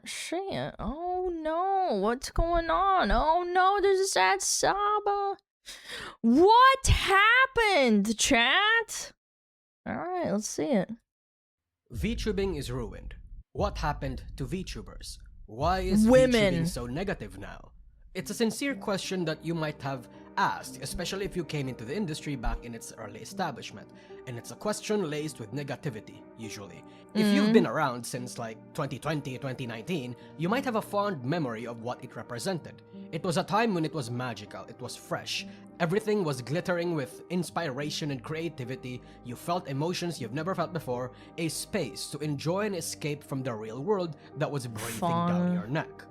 Shit. Oh no, what's going on? Oh no, there's a sad Saba. What happened, chat? Alright, let's see it. Vtubing is ruined. What happened to VTubers? Why is Women Vtubing so negative now? It's a sincere question that you might have asked, especially if you came into the industry back in its early establishment. And it's a question laced with negativity, usually. If you've been around since like 2020, 2019, you might have a fond memory of what it represented. It was a time when it was magical, it was fresh. Everything was glittering with inspiration and creativity. You felt emotions you've never felt before, a space to enjoy and escape from the real world that was breathing down your neck.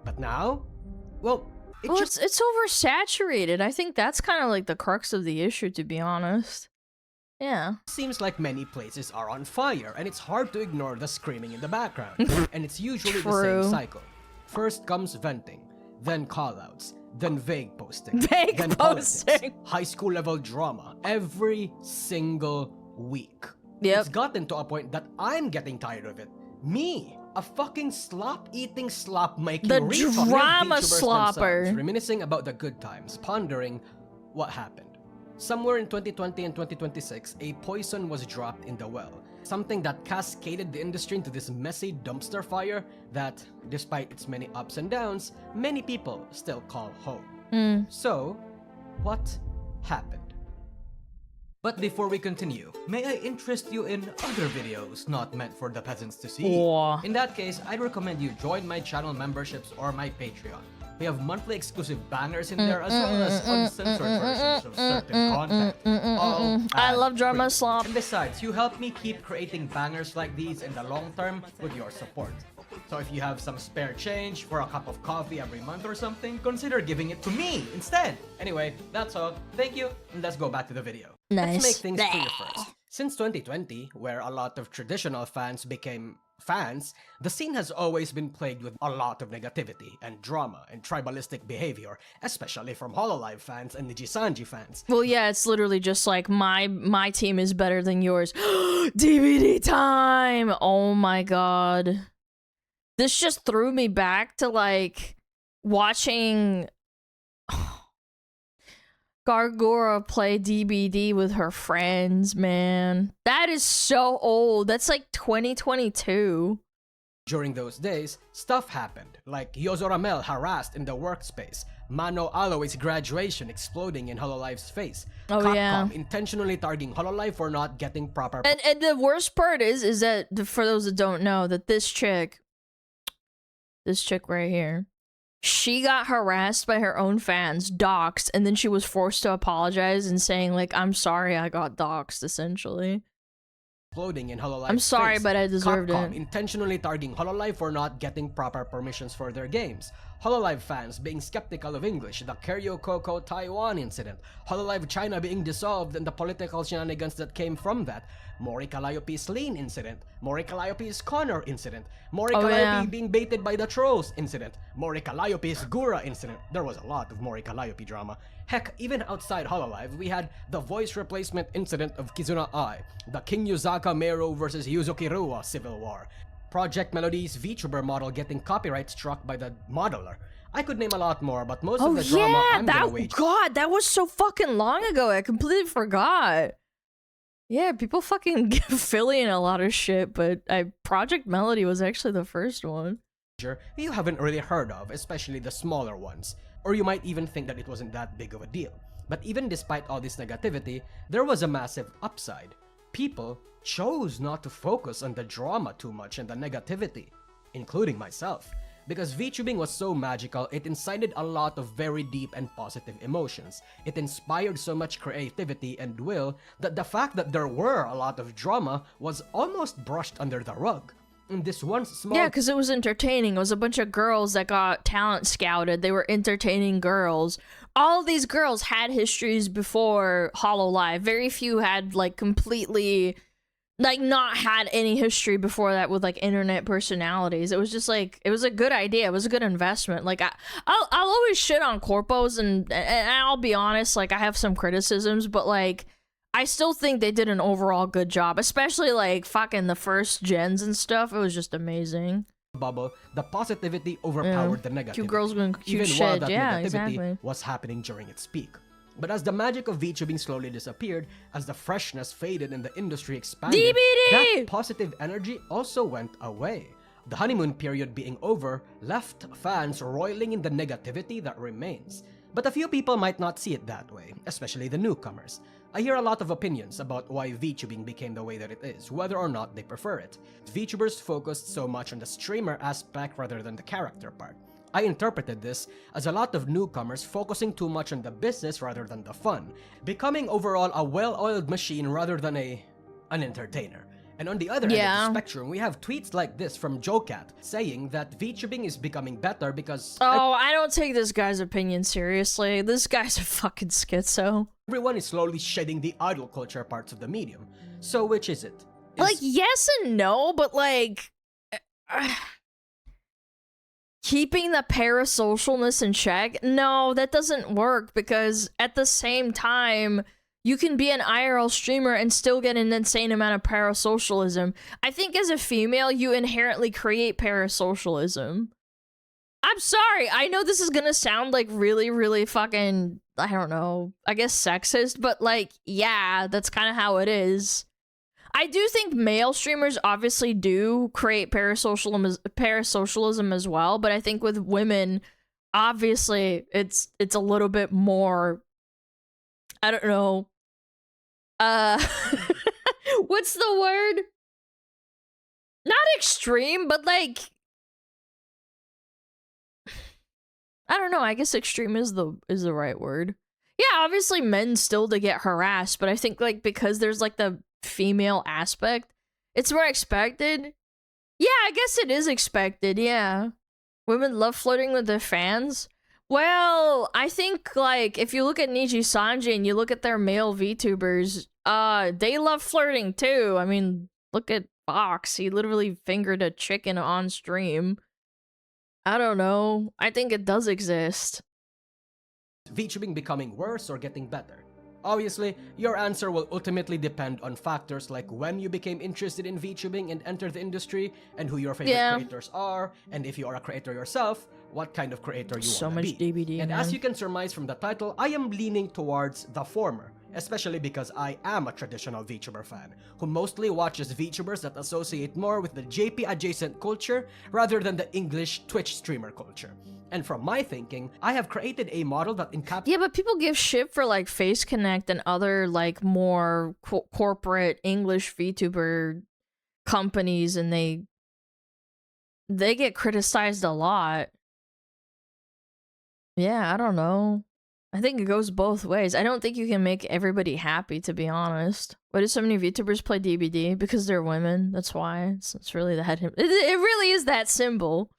But now, well, it's oversaturated. I think that's kind of like the crux of the issue, to be honest. Yeah. Seems like many places are on fire, and it's hard to ignore the screaming in the background. And it's usually the same cycle. First comes venting, then callouts, then vague posting, then politics, high school level drama, every single week. It's gotten to a point that I'm getting tired of it. Me, a fucking slop-eating, slop-making drama slopper, reminiscing about the good times, pondering what happened. Somewhere in 2020 and 2026, a poison was dropped in the well. Something that cascaded the industry into this messy dumpster fire that, despite its many ups and downs, many people still call home. So, what happened? But before we continue, may I interest you in other videos not meant for the peasants to see? In that case, I'd recommend you join my channel memberships or my Patreon. We have monthly exclusive banners in there as well as uncensored versions of certain content. I love drama slop. And besides, you help me keep creating bangers like these in the long term with your support. So if you have some spare change for a cup of coffee every month or something, consider giving it to me instead. Anyway, that's all. Thank you, and let's go back to the video. Let's make things clear first. Since 2020, where a lot of traditional fans became fans, the scene has always been plagued with a lot of negativity and drama and tribalistic behavior, especially from Hololive fans and Nijisanji fans. Well, yeah, it's literally just like, my team is better than yours. DVD time! Oh my god. This just threw me back to, like, watching Gargora play DBD with her friends, man. That is so old. That's like 2022. During those days, stuff happened, like Yozoramel harassed in the workspace, Mano Aloe's graduation exploding in Hololive's face, Capcom intentionally targeting Hololive for not getting proper... And the worst part is that, for those that don't know, that this chick right here, she got harassed by her own fans, doxxed, and then she was forced to apologize and saying, like, I'm sorry I got doxxed, essentially. Exploding in Hololive's I'm sorry, face. but I deserved Capcom it. intentionally targeting Hololive for not getting proper permissions for their games. Hololive fans being skeptical of English, the Kyryo Taiwan incident, Hololive China being dissolved and the political shenanigans that came from that, Mori Calliope's Lean incident, Mori Calliope's Connor incident, Mori Calliope being baited by the trolls incident, Mori Calliope's Gura incident. There was a lot of Mori Calliope drama. Heck, even outside Hololive, we had the voice replacement incident of Kizuna Ai, the King Yuzaka Meru versus Yuzuki Rua civil war, Project Melody's VTuber model getting copyright struck by the modeler. I could name a lot more, but most of the drama I'm gonna wage... God, that was so fucking long ago, I completely forgot. Yeah, people fucking fill in a lot of shit, but Project Melody was actually the first one. You haven't really heard of, especially the smaller ones. Or you might even think that it wasn't that big of a deal. But even despite all this negativity, there was a massive upside. People chose not to focus on the drama too much and the negativity, including myself. Because VTubing was so magical, it incited a lot of very deep and positive emotions. It inspired so much creativity and will that the fact that there were a lot of drama was almost brushed under the rug. And this one small... Yeah, because it was entertaining. It was a bunch of girls that got talent scouted. They were entertaining girls. All of these girls had histories before Hololive. Very few had, like, completely like not had any history before that with like internet personalities. It was just like, it was a good idea. It was a good investment. Like I'll always shit on corpos, and I'll be honest, like I have some criticisms, but like I still think they did an overall good job, especially like fucking the first gens and stuff. It was just amazing. Bubble, the positivity overpowered the negativity. Cute girls doing cute even while shit. that Yeah, negativity exactly. was happening during its peak. But as the magic of VTubing slowly disappeared, as the freshness faded and the industry expanded, DBD! that positive energy also went away. The honeymoon period being over left fans roiling in the negativity that remains. But a few people might not see it that way, especially the newcomers. I hear a lot of opinions about why VTubing became the way that it is, whether or not they prefer it. VTubers focused so much on the streamer aspect rather than the character part. I interpreted this as a lot of newcomers focusing too much on the business rather than the fun, becoming overall a well-oiled machine rather than an entertainer. And on the other end of the spectrum, we have tweets like this from JoeCat saying that VTubing is becoming better because I don't take this guy's opinion seriously. This guy's a fucking schizo. Everyone is slowly shedding the idol culture parts of the medium. So which is it? Like, yes and no, but like keeping the parasocialness in check? No, that doesn't work, because at the same time, you can be an IRL streamer and still get an insane amount of parasocialism. I think as a female, you inherently create parasocialism. I'm sorry, I know this is gonna sound like really, really fucking, I don't know, I guess sexist, but like, yeah, that's kind of how it is. I do think male streamers obviously do create parasocialism as well, but I think with women, obviously, it's a little bit more, I don't know, what's the word? Not extreme, but like, I don't know, I guess extreme is the right word. Yeah, obviously men still to get harassed, but I think like because there's like the female aspect, it's more expected. Yeah, I guess it is expected, yeah. Women love flirting with their fans. Well, I think like if you look at Niji Sanji and you look at their male VTubers, they love flirting too. I mean, look at Fox. He literally fingered a chicken on stream. I don't know. I think it does exist. VTubing becoming worse or getting better? Obviously, your answer will ultimately depend on factors like when you became interested in VTubing and entered the industry, and who your favorite creators are, and if you are a creator yourself, what kind of creator you want to be. So much DBD, and man. as you can surmise from the title, I am leaning towards the former, especially because I am a traditional VTuber fan, who mostly watches VTubers that associate more with the JP adjacent culture rather than the English Twitch streamer culture. And from my thinking, I have created a model that encapsulates— Yeah, but people give shit for like Face Connect and other like more corporate English VTuber companies, and they get criticized a lot. Yeah, I don't know. I think it goes both ways. I don't think you can make everybody happy, to be honest. Why do so many VTubers play DBD? Because they're women. That's why. It's really that. It really is that simple.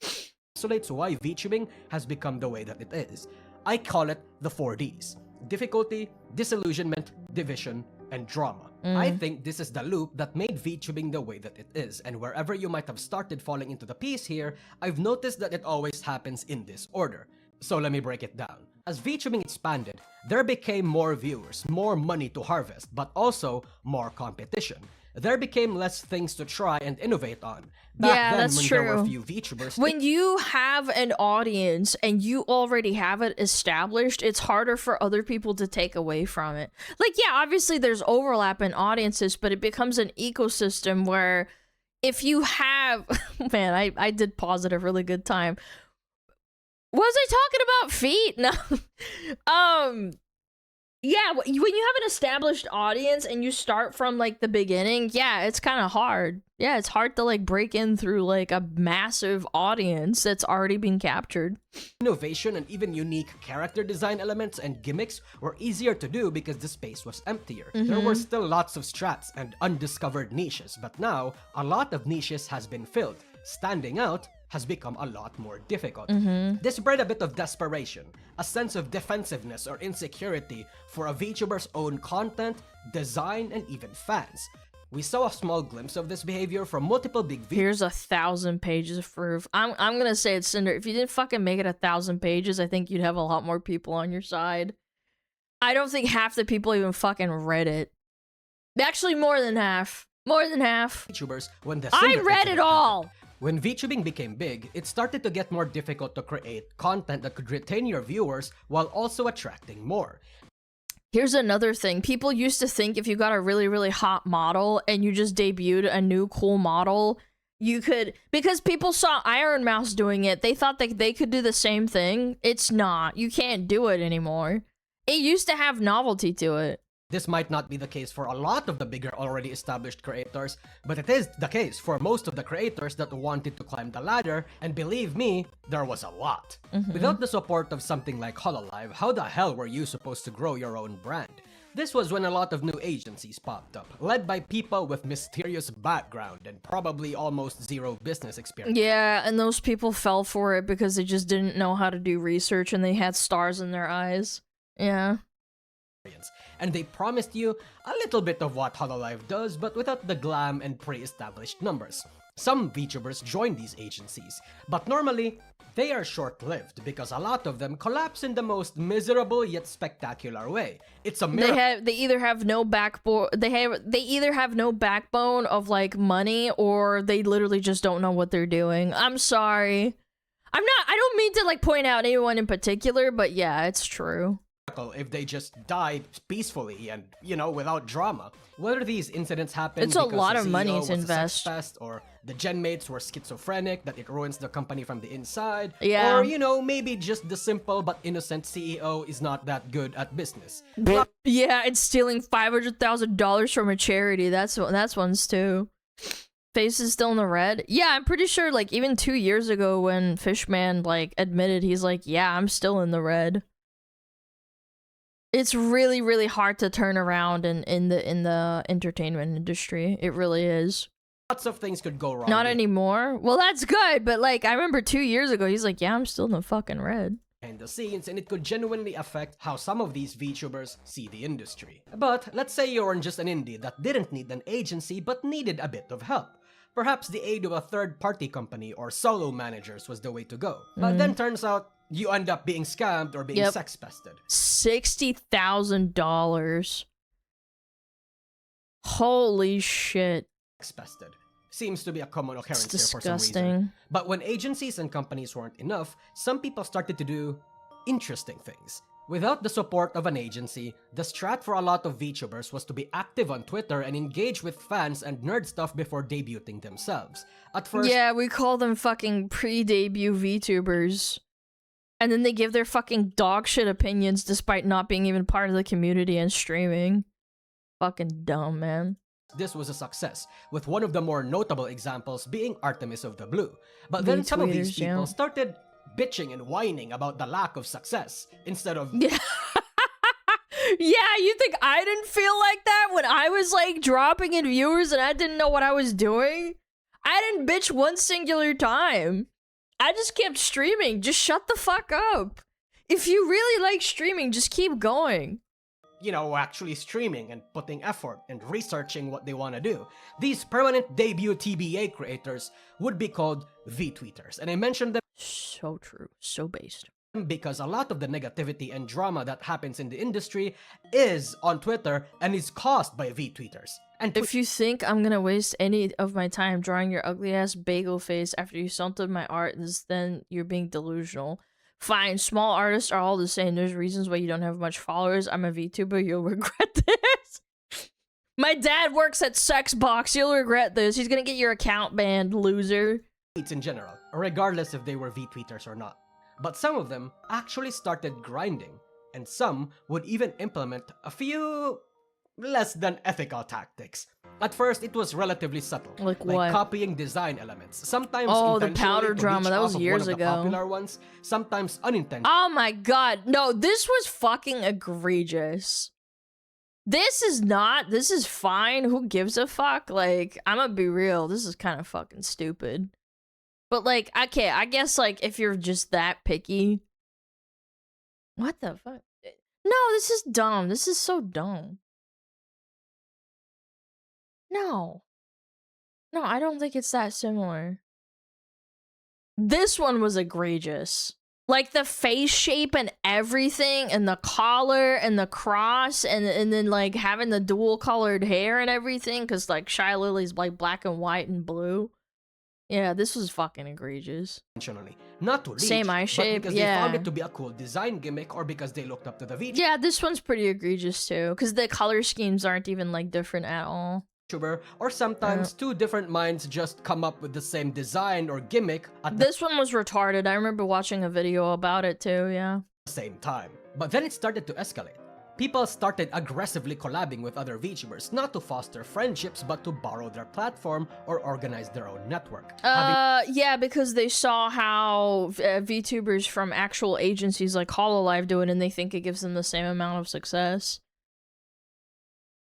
why VTubing has become the way that it is. I call it the 4Ds. Difficulty, disillusionment, division, and drama. I think this is the loop that made VTubing the way that it is, and wherever you might have started falling into the piece here, I've noticed that it always happens in this order. So let me break it down. As VTubing expanded, there became more viewers, more money to harvest, but also more competition. There became less things to try and innovate on. Back then, when there were few VTubers, when you have an audience and you already have it established, it's harder for other people to take away from it. Like, yeah, obviously there's overlap in audiences, but it becomes an ecosystem where if you have... Man, I did pause at a really good time. Was I talking about feet? No. Yeah, when you have an established audience and you start from like the beginning, yeah, it's kind of hard. Yeah, it's hard to like break in through like a massive audience that's already been captured. Innovation and even unique character design elements and gimmicks were easier to do because the space was emptier. There were still lots of strats and undiscovered niches, but now a lot of niches has been filled. Standing out has become a lot more difficult. This bred a bit of desperation, a sense of defensiveness or insecurity for a VTuber's own content, design, and even fans. We saw a small glimpse of this behavior from multiple big VTubers. Here's 1,000 pages of proof. I'm gonna say it's Cinder. If you didn't fucking make it 1,000 pages, I think you'd have a lot more people on your side. I don't think half the people even fucking read it. Actually, more than half. More than half. VTubers when the I Cinder read it incident all! happened. When VTubing became big, it started to get more difficult to create content that could retain your viewers while also attracting more. Here's another thing. People used to think if you got a really, really hot model and you just debuted a new cool model, you could... Because people saw Iron Mouse doing it, they thought that they could do the same thing. It's not. You can't do it anymore. It used to have novelty to it. This might not be the case for a lot of the bigger already established creators, but it is the case for most of the creators that wanted to climb the ladder, and believe me, there was a lot. Without the support of something like Hololive, how the hell were you supposed to grow your own brand? This was when a lot of new agencies popped up, led by people with mysterious background and probably almost zero business experience. Yeah, and those people fell for it because they just didn't know how to do research and they had stars in their eyes. Yeah. And they promised you a little bit of what Hololive does, but without the glam and pre-established numbers. Some VTubers join these agencies, but normally, they are short-lived because a lot of them collapse in the most miserable yet spectacular way. It's a miracle. They either have no backbone. They either have no backbone of like money, or they literally just don't know what they're doing. I'm sorry. I don't mean to like point out anyone in particular, but yeah, it's true. If they just died peacefully and, you know, without drama. Whether these incidents happen it's a because lot the of CEO money was to a sex invest, pest, or the genmates were schizophrenic that it ruins the company from the inside, yeah. Or, you know, maybe just the simple but innocent CEO is not that good at business. Yeah, and stealing $500,000 from a charity. That's ones too. Face is still in the red. Yeah, I'm pretty sure like even 2 years ago when Fishman like admitted, he's like, yeah, I'm still in the red. It's really, really hard to turn around in the entertainment industry. It really is. Lots of things could go wrong. Not anymore. Well, that's good, but like I remember 2 years ago, he's like, "Yeah, I'm still in the fucking red." And the scenes, and it could genuinely affect how some of these VTubers see the industry. But let's say you're just an indie that didn't need an agency but needed a bit of help. Perhaps the aid of a third-party company or solo managers was the way to go. But then turns out you end up being scammed or being sex pested. $60,000. Holy shit. Sex pested. Seems to be a common occurrence here for some disgusting. reason. But when agencies and companies weren't enough, some people started to do interesting things. Without the support of an agency, the strat for a lot of VTubers was to be active on Twitter and engage with fans and nerd stuff before debuting themselves. At first, Yeah, we call them fucking pre-debut VTubers. And then they give their fucking dog shit opinions despite not being even part of the community and streaming. Fucking dumb, man. this was a success, with one of the more notable examples being Artemis of the Blue. But then some of these people started bitching and whining about the lack of success, instead of... Yeah. Yeah, you think I didn't feel like that when I was like dropping in viewers and I didn't know what I was doing? I didn't bitch one singular time. I just kept streaming. Just shut the fuck up. If you really like streaming, just keep going. You know, actually streaming and putting effort and researching what they want to do. These permanent debut TBA creators would be called V-tweeters, and I mentioned them So true. So based. because a lot of the negativity and drama that happens in the industry is on Twitter and is caused by V-tweeters. And if you think I'm gonna waste any of my time drawing your ugly ass bagel face after you salted my art, then you're being delusional. Fine, small artists are all the same. There's reasons why you don't have much followers. I'm a VTuber, you'll regret this. My dad works at Sexbox, you'll regret this. He's gonna get your account banned, loser. In general, regardless if they were V-tweeters or not. But some of them actually started grinding, and some would even implement a few less than ethical tactics. At first, it was relatively subtle, like what? Copying design elements. Sometimes the powder drama, that was years ago. Popular ones, sometimes unintentional. Oh my god, no, this was fucking egregious. This is fine, who gives a fuck? Like, I'm gonna be real, this is kind of fucking stupid. But like, okay, I guess like if you're just that picky. What the fuck? No, this is dumb. This is so dumb. No. No, I don't think it's that similar. This one was egregious. Like the face shape and everything, and the collar and the cross, and then like having the dual colored hair and everything, because like Shy Lily's like black and white and blue. Yeah, this was fucking egregious. Intentionally. Not to leech, Same eye shape, but because they found it to be a cool design gimmick, or because they looked up to the VTuber. Yeah, this one's pretty egregious too, because the color schemes aren't even like different at all. Or sometimes two different minds just come up with the same design or gimmick at This one was retarded. I remember watching a video about it too, yeah. the same time. But then it started to escalate. People started aggressively collabing with other VTubers, not to foster friendships, but to borrow their platform or organize their own network. Yeah, because they saw how VTubers from actual agencies like HoloLive do it, and they think it gives them the same amount of success.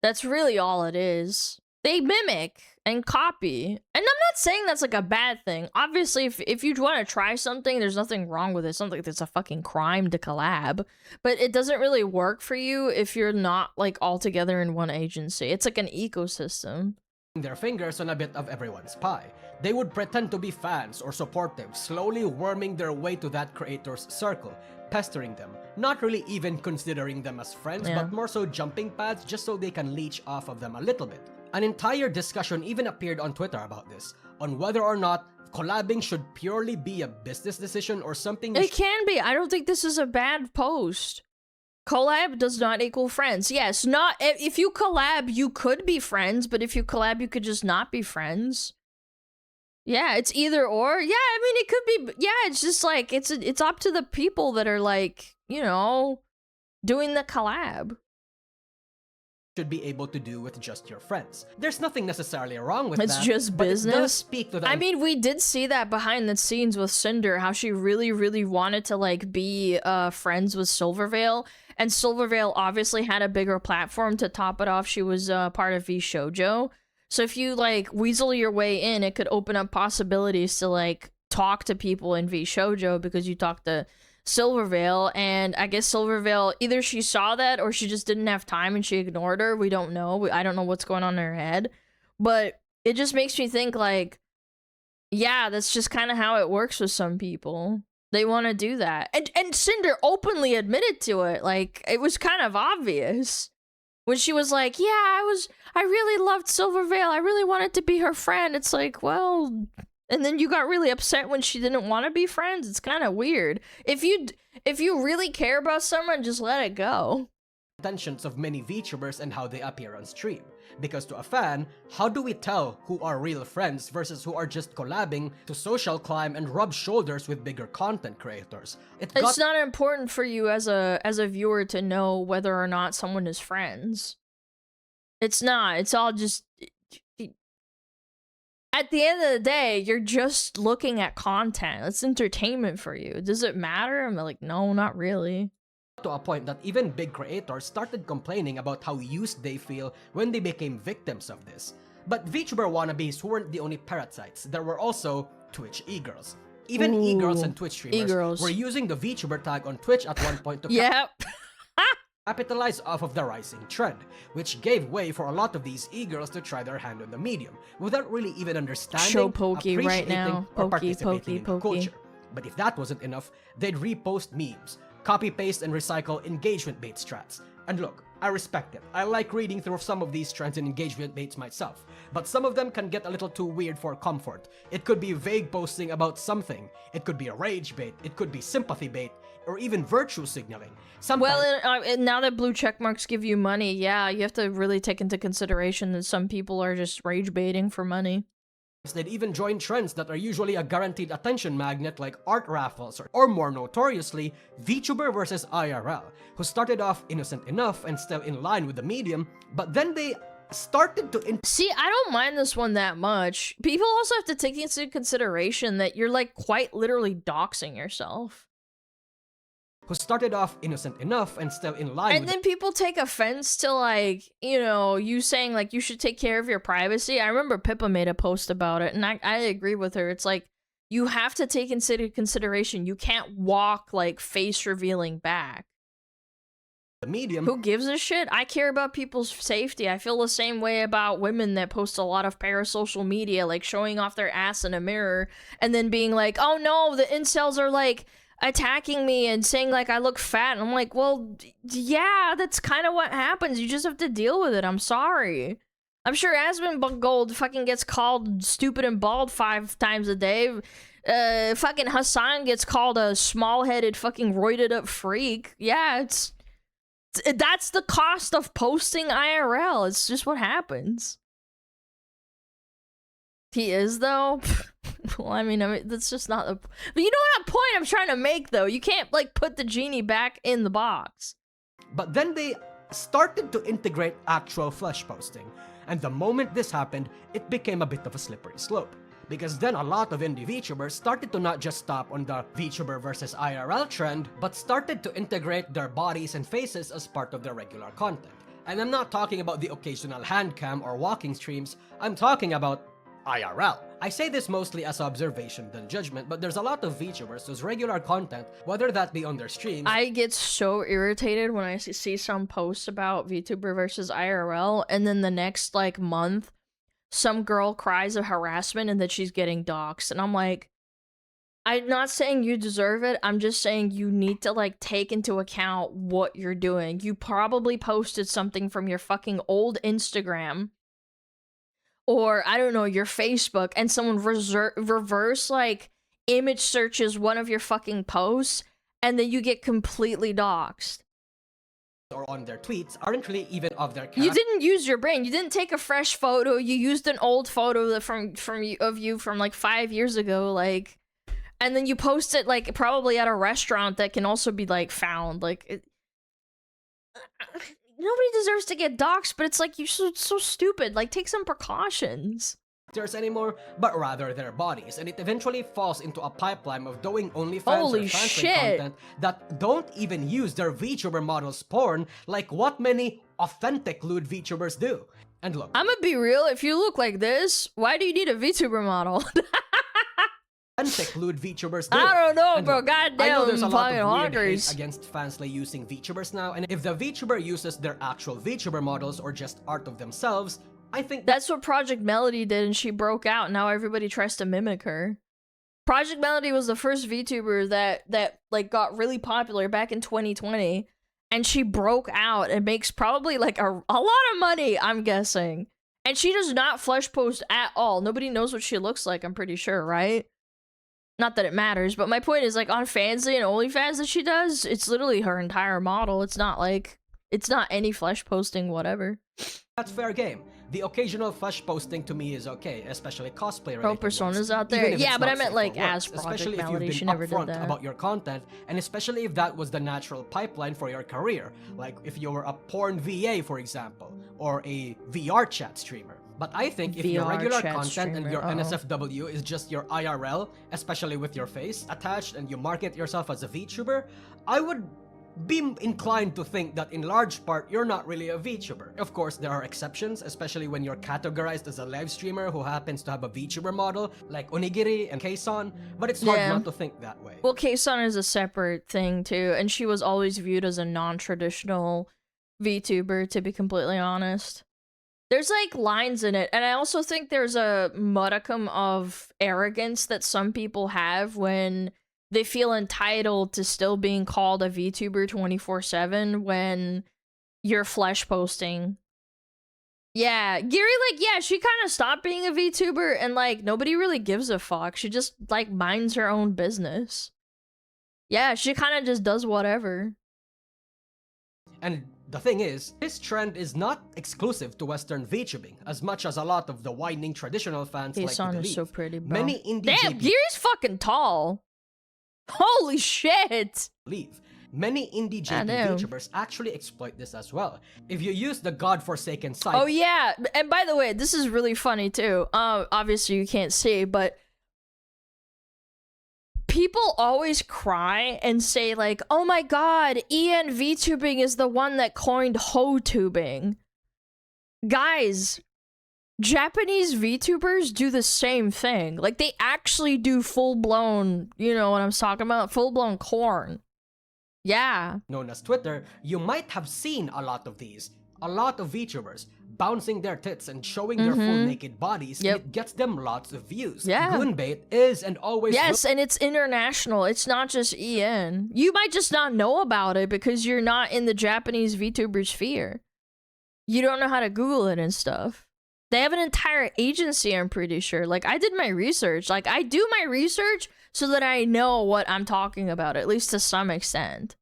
That's really all it is. They mimic and copy. And I'm not saying that's like a bad thing. Obviously, if you want to try something, there's nothing wrong with it. It's not like it's a fucking crime to collab. But it doesn't really work for you if you're not like all together in one agency. It's like an ecosystem. Their fingers on a bit of everyone's pie. They would pretend to be fans or supportive, slowly worming their way to that creator's circle, pestering them, not really even considering them as friends, but more so jumping pads just so they can leech off of them a little bit. An entire discussion even appeared on Twitter about this, on whether or not collabing should purely be a business decision or something. It can be. I don't think this is a bad post. Collab does not equal friends. Yes, not if you collab, you could be friends, but if you collab, you could just not be friends. Yeah, it's either or. Yeah, I mean, it could be. Yeah, it's just like it's up to the people that are like, you know, doing the collab. Should be able to do with just your friends. There's nothing necessarily wrong with that. It's just business. It does speak to that. I mean, we did see that behind the scenes with Cinder, how she really wanted to like be friends with Silvervale, and Silvervale obviously had a bigger platform to top it off. She was part of VShojo. So if you like weasel your way in, it could open up possibilities to like talk to people in VShojo because you talked to Silvervale, and I guess Silvervale, either she saw that or she just didn't have time and she ignored her. We don't know. I don't know what's going on in her head. But it just makes me think like, yeah, that's just kind of how it works with some people. They want to do that. And Cinder openly admitted to it. Like, it was kind of obvious. When she was like, yeah, I really loved Silvervale. I really wanted to be her friend. It's like, well... And then you got really upset when she didn't want to be friends. It's kind of weird. If you really care about someone, just let it go. Intentions of many VTubers and how they appear on stream. Because to a fan, how do we tell who are real friends versus who are just collabing to social climb and rub shoulders with bigger content creators? It's not important for you as a viewer to know whether or not someone is friends. It's not. It's all just... At the end of the day, you're just looking at content. It's entertainment for you. Does it matter? I'm like, no, not really. To a point that even big creators started complaining about how used they feel when they became victims of this. But VTuber wannabes weren't the only parasites. There were also Twitch e-girls. Even e-girls and Twitch streamers were using the VTuber tag on Twitch at one point to capitalize off of the rising trend, which gave way for a lot of these e-girls to try their hand on the medium, without really even understanding, appreciating, or participating in the culture. But if that wasn't enough, they'd repost memes, copy-paste and recycle engagement bait strats. And look, I respect it. I like reading through some of these trends and engagement baits myself, but some of them can get a little too weird for comfort. It could be vague posting about something, it could be a rage bait, it could be sympathy bait, or even virtue signaling. Well, now that blue checkmarks give you money, yeah, you have to really take into consideration that some people are just rage baiting for money. They'd even join trends that are usually a guaranteed attention magnet like art raffles, or more notoriously, VTuber versus IRL, who started off innocent enough and still in line with the medium, but then they started to See, I don't mind this one that much. People also have to take into consideration that you're like quite literally doxing yourself. Who started off innocent enough and still in line and then people take offense to like, you know, you saying like you should take care of your privacy. I remember Pippa made a post about it and I agree with her. It's like you have to take into consideration you can't walk like face revealing back. the medium. Who gives a shit? I care about people's safety. I feel the same way about women that post a lot of parasocial media, like showing off their ass in a mirror and then being like, oh no, the incels are like attacking me and saying like I look fat. And I'm like, well, yeah, that's kind of what happens. You just have to deal with it. I'm sorry. I'm sure Aspen Gold fucking gets called stupid and bald 5 times a day. Fucking Hassan gets called a small-headed fucking roided up freak. Yeah, that's the cost of posting IRL. It's just what happens. He is, though. Well, I mean, that's just not the... But you know what point I'm trying to make, though? You can't, like, put the genie back in the box. But then they started to integrate actual flesh posting. And the moment this happened, it became a bit of a slippery slope. Because then a lot of indie VTubers started to not just stop on the VTuber versus IRL trend, but started to integrate their bodies and faces as part of their regular content. And I'm not talking about the occasional hand cam or walking streams, I'm talking about IRL. I say this mostly as observation than judgment, but there's a lot of VTubers whose regular content, whether that be on their streams... I get so irritated when I see some posts about VTuber versus IRL, and then the next, like, month, some girl cries of harassment and that she's getting doxxed. And I'm like, I'm not saying you deserve it. I'm just saying you need to, like, take into account what you're doing. You probably posted something from your fucking old Instagram or, I don't know, your Facebook, and someone reverse, like, image searches one of your fucking posts, and then you get completely doxxed. Or on their tweets aren't really even of their character. You didn't use your brain. You didn't take a fresh photo. You used an old photo of you from like 5 years ago, like, and then you post it like probably at a restaurant that can also be like found. Like, nobody deserves to get doxxed, but it's like you're so stupid. Like, take some precautions. Anymore, but rather their bodies, and it eventually falls into a pipeline of doing OnlyFans Holy or fanfic shit. content that don't even use their VTuber models' porn like what many authentic lewd VTubers do. And look, I'm gonna be real, if you look like this, why do you need a VTuber model? authentic lewd VTubers do. I don't know, And bro. look, Goddamn, I know there's a lot fucking of weird hate honkers against fans like using VTubers now, and if the VTuber uses their actual VTuber models or just art of themselves, I think that's what Project Melody did, and she broke out. Now everybody tries to mimic her. Project Melody was the first VTuber that like got really popular back in 2020, and she broke out and makes probably like a lot of money, I'm guessing. And she does not flesh post at all. Nobody knows what she looks like, I'm pretty sure, right? Not that it matters, but my point is, like, on Fansly and OnlyFans that she does, it's literally her entire model. It's not like, it's not any flesh posting, whatever. that's fair game. The occasional flesh posting to me is okay, especially cosplay related Personas ones, out there. even if Yeah, it's but not I meant safe like for work, as Project especially if Melody. you've She been never did upfront that. about your content, and especially if that was the natural pipeline for your career, like if you were a porn VA, for example, or a VR chat streamer. But I think if your VR regular chat content and your streamer, NSFW is just your IRL, especially with your face attached, and you market yourself as a VTuber, I would be inclined to think that in large part you're not really a VTuber. Of course, there are exceptions, especially when you're categorized as a live streamer who happens to have a VTuber model, like Onigiri and Kayson, but it's hard not to think that way. Well, Kayson is a separate thing too, and she was always viewed as a non-traditional VTuber, to be completely honest. There's like lines in it, and I also think there's a modicum of arrogance that some people have when they feel entitled to still being called a VTuber 24/7 when you're flesh posting. Yeah, Giri, like, yeah, she kind of stopped being a VTuber, and like nobody really gives a fuck. She just like minds her own business. Yeah, she kind of just does whatever. And the thing is, this trend is not exclusive to Western VTubing, as much as a lot of the whining traditional fans like to Kayson believe. is so pretty, bro. Many indie Damn, JP Giri's fucking tall. Holy shit! believe. Many indie JP Damn. VTubers actually exploit this as well. If you use the godforsaken site, Oh yeah, and by the way, this is really funny too. Obviously you can't see, but people always cry and say like, "Oh my god, EN VTubing is the one that coined Ho-tubing." Guys, Japanese VTubers do the same thing. Like, they actually do full-blown, you know what I'm talking about? Full-blown corn. Yeah. known as Twitter, you might have seen a lot of these. A lot of VTubers bouncing their tits and showing their full naked bodies, Yep. and it gets them lots of views. Yeah. Goonbait is and always Yes, and it's international. It's not just EN. You might just not know about it because you're not in the Japanese VTuber sphere. You don't know how to Google it and stuff. They have an entire agency, I'm pretty sure. Like, I did my research. Like, I do my research so that I know what I'm talking about, at least to some extent.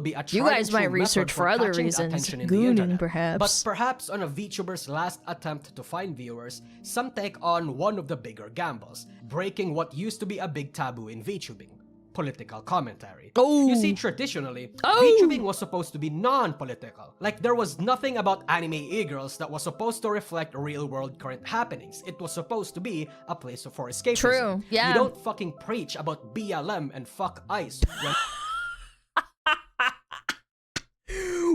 be a You guys might research for other reasons, gooning perhaps. But perhaps on a VTuber's last attempt to find viewers, some take on one of the bigger gambles, breaking what used to be a big taboo in VTubing: political commentary. Oh. You see, traditionally, VTubing was supposed to be non-political. Like, there was nothing about anime e-girls that was supposed to reflect real-world current happenings. It was supposed to be a place for escapism. True, yeah. You don't fucking preach about BLM and fuck ICE when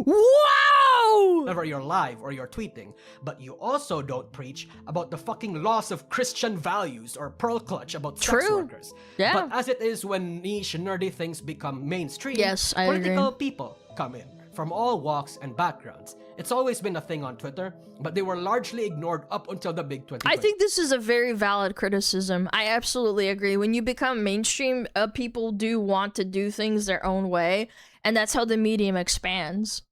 Wow! whenever you're live or you're tweeting, but you also don't preach about the fucking loss of Christian values or pearl clutch about sex workers. Yeah. But as it is when niche nerdy things become mainstream, Yes, I political agree. people come in from all walks and backgrounds. It's always been a thing on Twitter, but they were largely ignored up until the big 2020. I think this is a very valid criticism. I absolutely agree. When you become mainstream, people do want to do things their own way, and that's how the medium expands.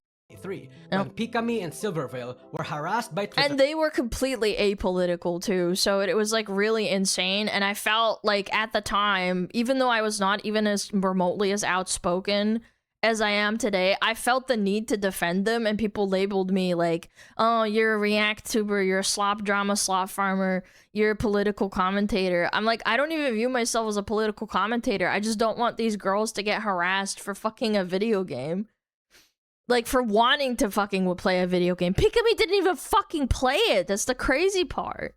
When Pikami and Silvervale were harassed by Twitter. And they were completely apolitical too, so it was like really insane. And I felt like at the time, even though I was not even as remotely as outspoken as I am today, I felt the need to defend them, and people labeled me like, oh, you're a react tuber, you're a slop drama slop farmer, you're a political commentator. I'm like, I don't even view myself as a political commentator. I just don't want these girls to get harassed for fucking a video game. Like, for wanting to fucking play a video game. Pikami didn't even fucking play it. That's the crazy part.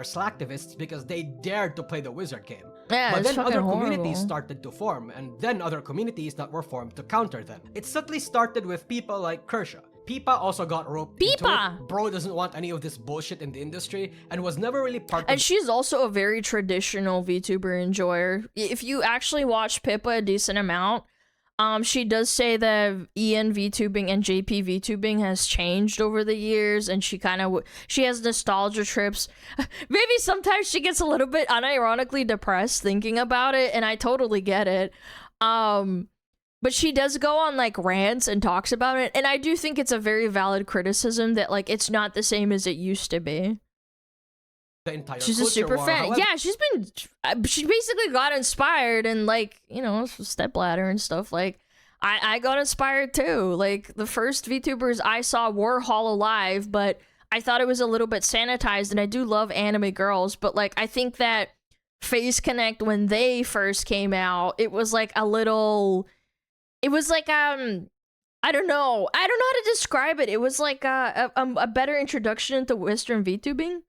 Slacktivists because they dared to play the wizard game. Yeah, but it's then fucking other horrible. communities started to form, and then other communities that were formed to counter them. It subtly started with people like Kershaw. Peepa also got roped into it. Bro doesn't want any of this bullshit in the industry and was never really part of. And she's also a very traditional VTuber enjoyer. If you actually watch Pippa a decent amount, she does say that EN VTubing and JP VTubing has changed over the years, and she kind of she has nostalgia trips. Maybe sometimes she gets a little bit unironically depressed thinking about it, and I totally get it. But she does go on like rants and talks about it, and I do think it's a very valid criticism that like it's not the same as it used to be. The entire She's a super war. fan. However, Yeah, she basically got inspired, and like, you know, stepladder and stuff. Like, I got inspired too. Like, the first VTubers I saw were Hololive, but I thought it was a little bit sanitized, and I do love anime girls, but like, I think that Face Connect, when they first came out, it was like a little, it was like, I don't know how to describe it. It was like a better introduction into Western VTubing.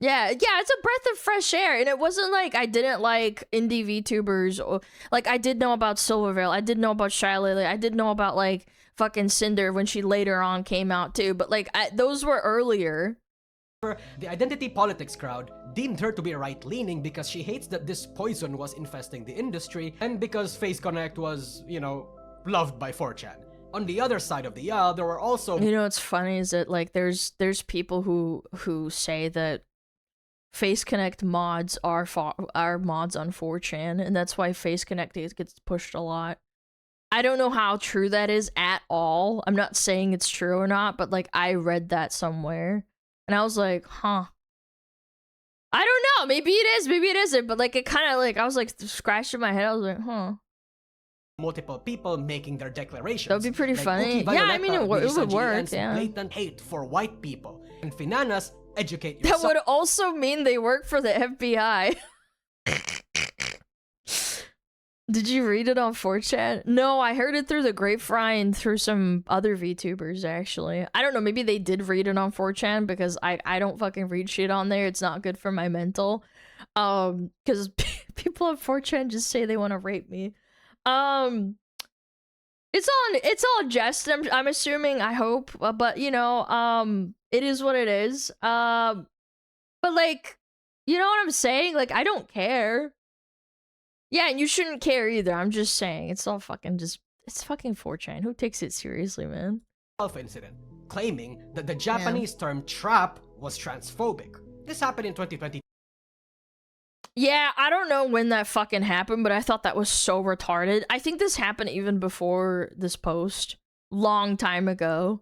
Yeah, it's a breath of fresh air, and it wasn't like I didn't like indie VTubers, or like I did know about Silvervale, I did know about Shy Lily, I did know about like fucking Cinder when she later on came out too, but like those were earlier. The identity politics crowd deemed her to be right-leaning because she hates that this poison was infesting the industry, and because Face Connect was, you know, loved by 4chan. On the other side of the aisle, there were also, you know, what's funny is that like there's people who say that Face Connect mods are mods on 4chan, and that's why Face Connect gets pushed a lot. I don't know how true that is at all. I'm not saying it's true or not, but like I read that somewhere, and I was like, huh. I don't know. Maybe it is. Maybe it isn't. But like it kind of like I was like scratching my head. I was like, huh. Multiple people making their declarations. That would be pretty like funny. Uki Yeah, I mean it would work. GN's Yeah. Blatant hate for white people. And Finanas, educate yourself. That would also mean they work for the FBI. Did you read it on 4chan? No, I heard it through the grapevine through some other VTubers, actually. I don't know, maybe they did read it on 4chan because I don't fucking read shit on there. It's not good for my mental. Because people on 4chan just say they want to rape me. It's all jest, I'm assuming, I hope. But, you know, it is what it is. But, like, you know what I'm saying? Like, I don't care. Yeah, and you shouldn't care either. I'm just saying. It's all fucking just it's fucking 4chan. Who takes it seriously, man? Alpha incident, claiming that the Japanese term trap was transphobic. This happened in 2020. Yeah, I don't know when that fucking happened, but I thought that was so retarded. I think this happened even before this post. Long time ago.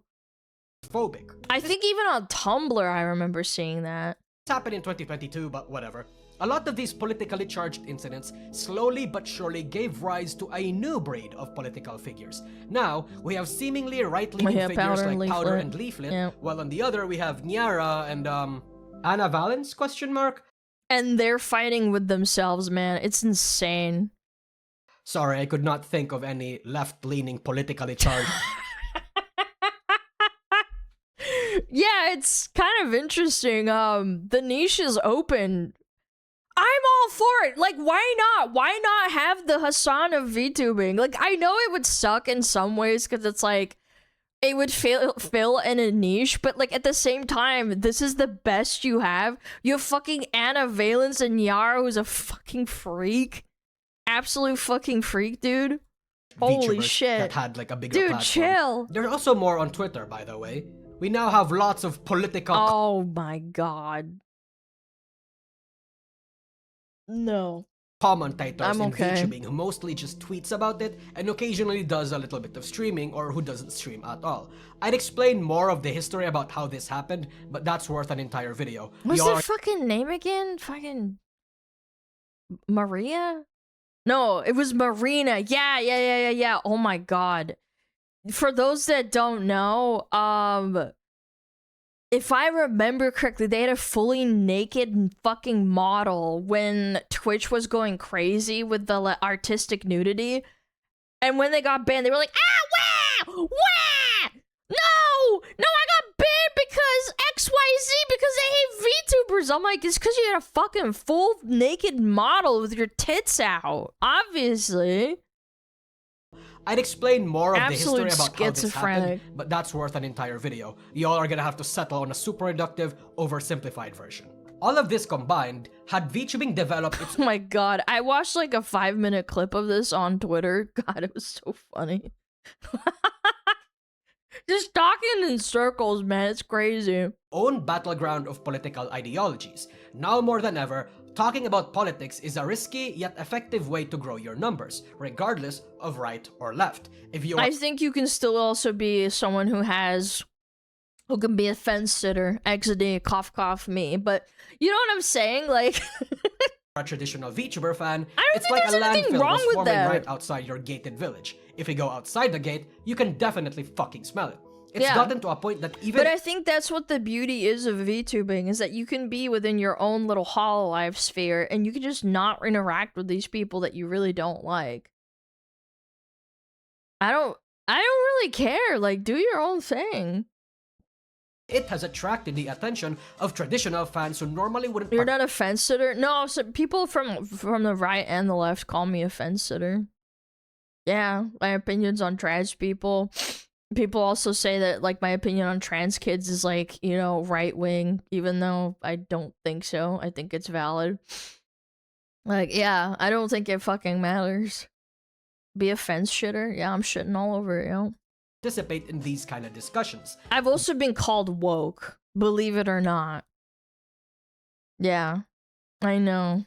Phobic. I think even on Tumblr I remember seeing that. This happened in 2022, but whatever. A lot of these politically charged incidents slowly but surely gave rise to a new breed of political figures. Now, we have seemingly right-leaning figures like Powder and Leaflet, while on the other we have Nyara and, Anna Valens, question mark? And they're fighting with themselves, man. It's insane. Sorry, I could not think of any left-leaning politically charged... Yeah, it's kind of interesting. The niche is open. I'm all for it. Like, why not? Why not have the Hassan of VTubing? Like, I know it would suck in some ways because it's like, it would fill in a niche, but like at the same time, this is the best you have. You have fucking Anna Valens and Yara, who's a fucking freak. Absolute fucking freak, dude. Holy shit. That had like a bigger dude, platform. Chill. There's also more on Twitter, by the way. We now have lots of political... Oh my god. No. Commentators in VTubing who mostly just tweets about it and occasionally does a little bit of streaming or who doesn't stream at all. I'd explain more of the history about how this happened, but that's worth an entire video. What's their fucking name again? Fucking... Maria? No, it was Marina. Yeah. Oh my god. For those that don't know, if I remember correctly, they had a fully naked fucking model when Twitch was going crazy with the artistic nudity. And when they got banned, they were like, ah, wah! Wah! No! No, I got banned because XYZ, because they hate VTubers. I'm like, it's because you had a fucking full naked model with your tits out. Obviously. I'd explain more of the history about schizophrenic. how this happened, but that's worth an entire video. Y'all are gonna have to settle on a super reductive, oversimplified version. All of this combined had VTubing developed its... Oh my god, I watched like a 5-minute clip of this on Twitter. God, it was so funny. Just talking in circles, man, it's crazy. Own battleground of political ideologies. Now more than ever, talking about politics is a risky yet effective way to grow your numbers, regardless of right or left. If you I think you can still also be someone who can be a fence sitter, XD, cough, me, but you know what I'm saying? Like, a traditional VTuber fan, it's like a landfill was forming right outside your gated village. If you go outside the gate, you can definitely fucking smell it. It's gotten to a point that even... But I think that's what the beauty is of VTubing, is that you can be within your own little hololive sphere, and you can just not interact with these people that you really don't like. I don't really care. Like, do your own thing. It has attracted the attention of traditional fans who normally wouldn't... You're not a fence sitter? No, so people from the right and the left call me a fence sitter. Yeah, my opinions on trans people. People also say that, like, my opinion on trans kids is, like, you know, right-wing, even though I don't think so. I think it's valid. Like, yeah, I don't think it fucking matters. Be a fence shitter? Yeah, I'm shitting all over it, you know? Participate in these kind of discussions. I've also been called woke, believe it or not. Yeah, I know.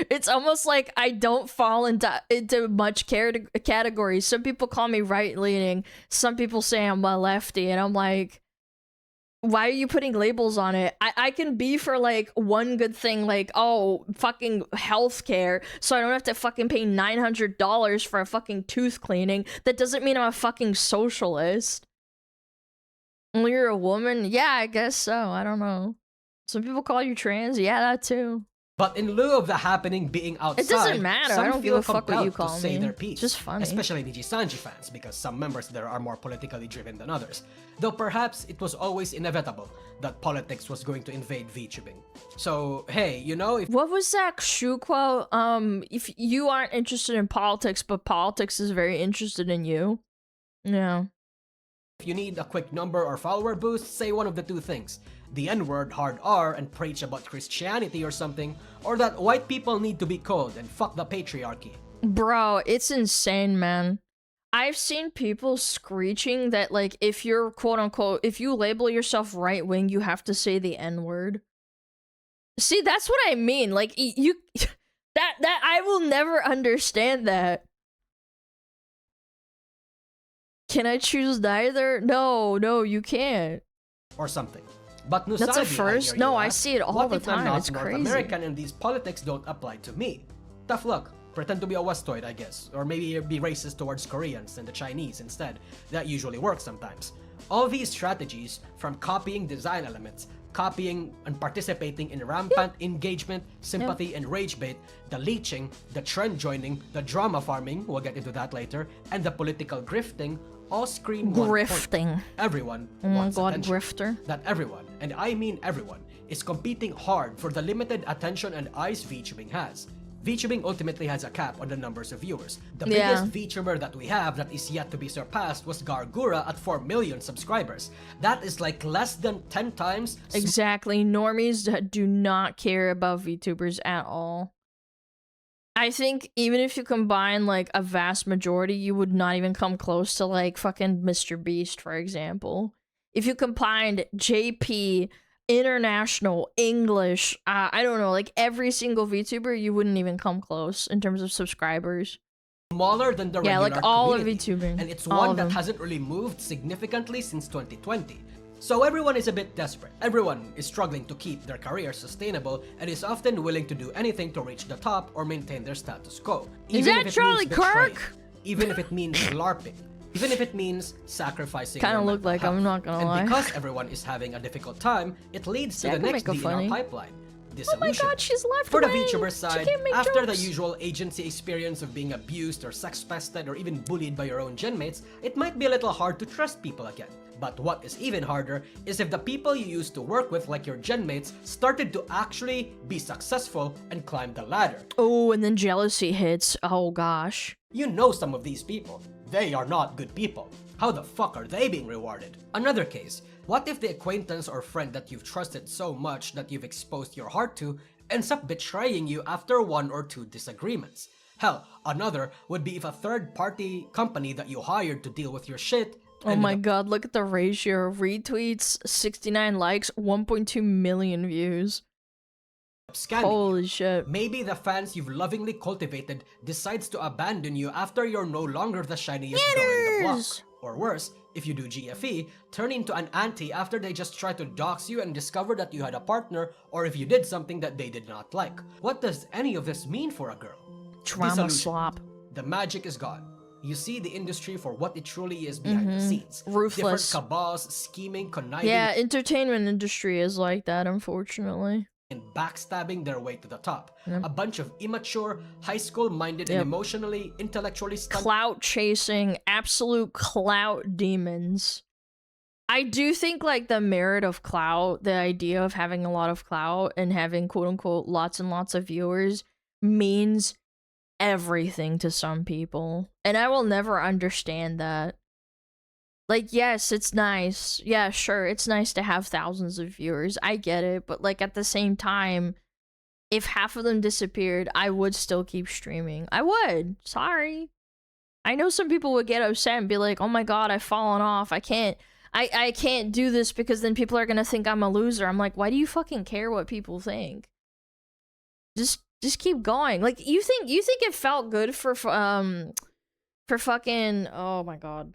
It's almost like I don't fall into much categories. Some people call me right-leaning. Some people say I'm a lefty, and I'm like, why are you putting labels on it? I can be for, like, one good thing, like, oh, fucking healthcare, so I don't have to fucking pay $900 for a fucking tooth cleaning. That doesn't mean I'm a fucking socialist. Well, you're a woman? Yeah, I guess so. I don't know. Some people call you trans? Yeah, that too. But in lieu of the happening being outside, it doesn't matter. I don't give a fuck what you call me. Their piece, it's just funny. Especially Nijisanji fans, because some members there are more politically driven than others. Though perhaps it was always inevitable that politics was going to invade VTubing. So, hey, you know, if... What was that shoe quote? If you aren't interested in politics, but politics is very interested in you. Yeah. If you need a quick number or follower boost, say one of the two things. The N-word, hard R, and preach about Christianity or something, or that white people need to be cold and fuck the patriarchy. Bro, it's insane, man. I've seen people screeching that, like, if you're quote-unquote, if you label yourself right-wing, you have to say the N-word. See, that's what I mean. Like, you... that I will never understand that. Can I choose neither? No, you can't. Or something. But Nusagi, That's a first? No, I see it all the time. What It's if I'm not crazy. North American and these politics don't apply to me? Tough luck. Pretend to be a Westoid, I guess. Or maybe be racist towards Koreans and the Chinese instead. That usually works sometimes. All these strategies, from copying design elements, copying and participating in rampant engagement, sympathy, and rage bait, the leeching, the trend joining, the drama farming, we'll get into that later, and the political grifting, all scream one point. Grifting. Everyone Oh my wants god, attention. grifter. That everyone, and I mean everyone, is competing hard for the limited attention and eyes Vtubing has. Vtubing ultimately has a cap on the numbers of viewers. The Yeah. biggest VTuber that we have that is yet to be surpassed was Gargura at 4 million subscribers. That is like less than 10 times. Exactly. Normies do not care about VTubers at all. I think even if you combine like a vast majority, you would not even come close to like fucking Mr. Beast, for example. If you combined JP, international, English, I don't know, like every single VTuber, you wouldn't even come close in terms of subscribers. Smaller than the Yeah, regular like all of community, VTubing. and it's All one of that them. hasn't really moved significantly since 2020. So everyone is a bit desperate. Everyone is struggling to keep their career sustainable and is often willing to do anything to reach the top or maintain their status quo. Is Even that if it Charlie means betraying, Kirk? even if it means LARPing, even if it means sacrificing Kinda your look mental like, health. I'm not gonna lie. And because everyone is having a difficult time, it leads See, to I the can next make a deal in funny. our pipeline. Oh my Dissolution. god, she's left For the wing. VTuber She side, can't make after the jokes. usual agency experience of being abused or sex-pested or even bullied by your own genmates, it might be a little hard to trust people again. But what is even harder is if the people you used to work with, like your genmates, started to actually be successful and climb the ladder. Oh, and then jealousy hits. Oh gosh. You know some of these people. They are not good people. How the fuck are they being rewarded? Another case, what if the acquaintance or friend that you've trusted so much that you've exposed your heart to ends up betraying you after 1 or 2 disagreements? Hell, another would be if a third-party company that you hired to deal with your shit Oh my god, look at the ratio. Retweets, 69 likes, 1.2 million views. scamming Holy you. shit. Maybe the fans you've lovingly cultivated decides to abandon you after you're no longer the shiniest girl in the block. Yes. Or worse, if you do GFE, turn into an anti after they just try to dox you and discover that you had a partner, or if you did something that they did not like. What does any of this mean for a girl? Drama Dissolution. slop. The magic is gone. You see the industry for what it truly is behind the scenes. Ruthless. Different cabals, scheming, conniving, Yeah, entertainment industry is like that, unfortunately. and backstabbing their way to the top. Yep. A bunch of immature, high school-minded, and Yep. emotionally, intellectually stunted Clout chasing, absolute clout demons. I do think like the merit of clout, the idea of having a lot of clout and having quote unquote lots and lots of viewers means everything to some people. And I will never understand that. Like, yes, it's nice. Yeah, sure, it's nice to have thousands of viewers. I get it. But like at the same time, if half of them disappeared, I would still keep streaming. I would. Sorry. I know some people would get upset and be like, oh my god, I've fallen off. I can't do this because then people are gonna think I'm a loser. I'm like, why do you fucking care what people think? Just keep going. Like, you think it felt good for fucking, oh my god.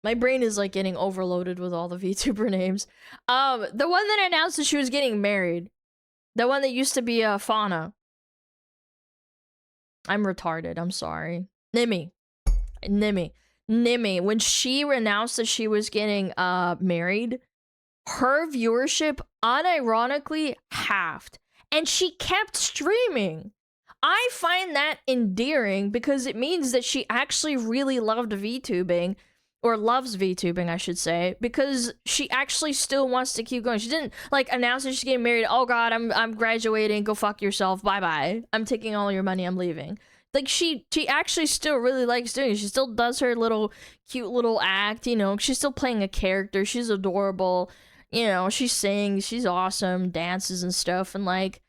My brain is like getting overloaded with all the VTuber names. The one that announced that she was getting married. The one that used to be Fauna. I'm retarded, I'm sorry. Nimmy. When she announced that she was getting married, her viewership unironically halved. And she kept streaming. I find that endearing because it means that she actually really loved VTubing. Or loves VTubing, I should say, because she actually still wants to keep going. She didn't like announce that she's getting married. Oh god, I'm graduating. Go fuck yourself. Bye bye. I'm taking all your money. I'm leaving. Like she actually still really likes doing it. She still does her little cute little act. You know, she's still playing a character. She's adorable. You know, she sings. She's awesome. Dances and stuff. And like,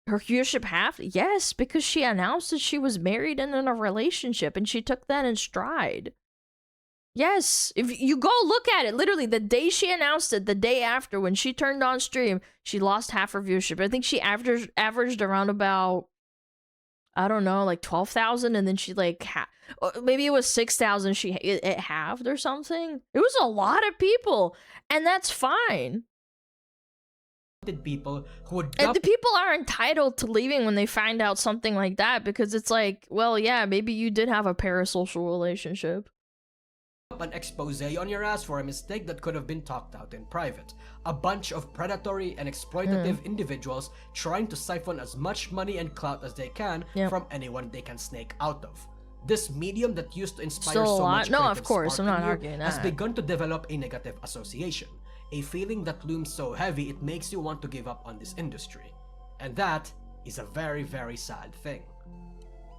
Her viewership halved? Yes, because she announced that she was married and in a relationship, and she took that in stride. Yes, if you go look at it, literally the day she announced it, the day after when she turned on stream, she lost half her viewership. I think she averaged around about, I don't know, like 12,000, and then she like maybe it was 6,000. It halved or something. It was a lot of people, and that's fine. People who would and the people are entitled to leaving when they find out something like that, because it's like, well, yeah, maybe you did have a parasocial relationship. An expose on your ass for a mistake that could have been talked out in private. A bunch of predatory and exploitative individuals trying to siphon as much money and clout as they can from anyone they can snake out of. This medium that used to inspire so much no, of course, I'm not arguing has that. begun to develop a negative association. A feeling that looms so heavy it makes you want to give up on this industry. And that is a very, very sad thing.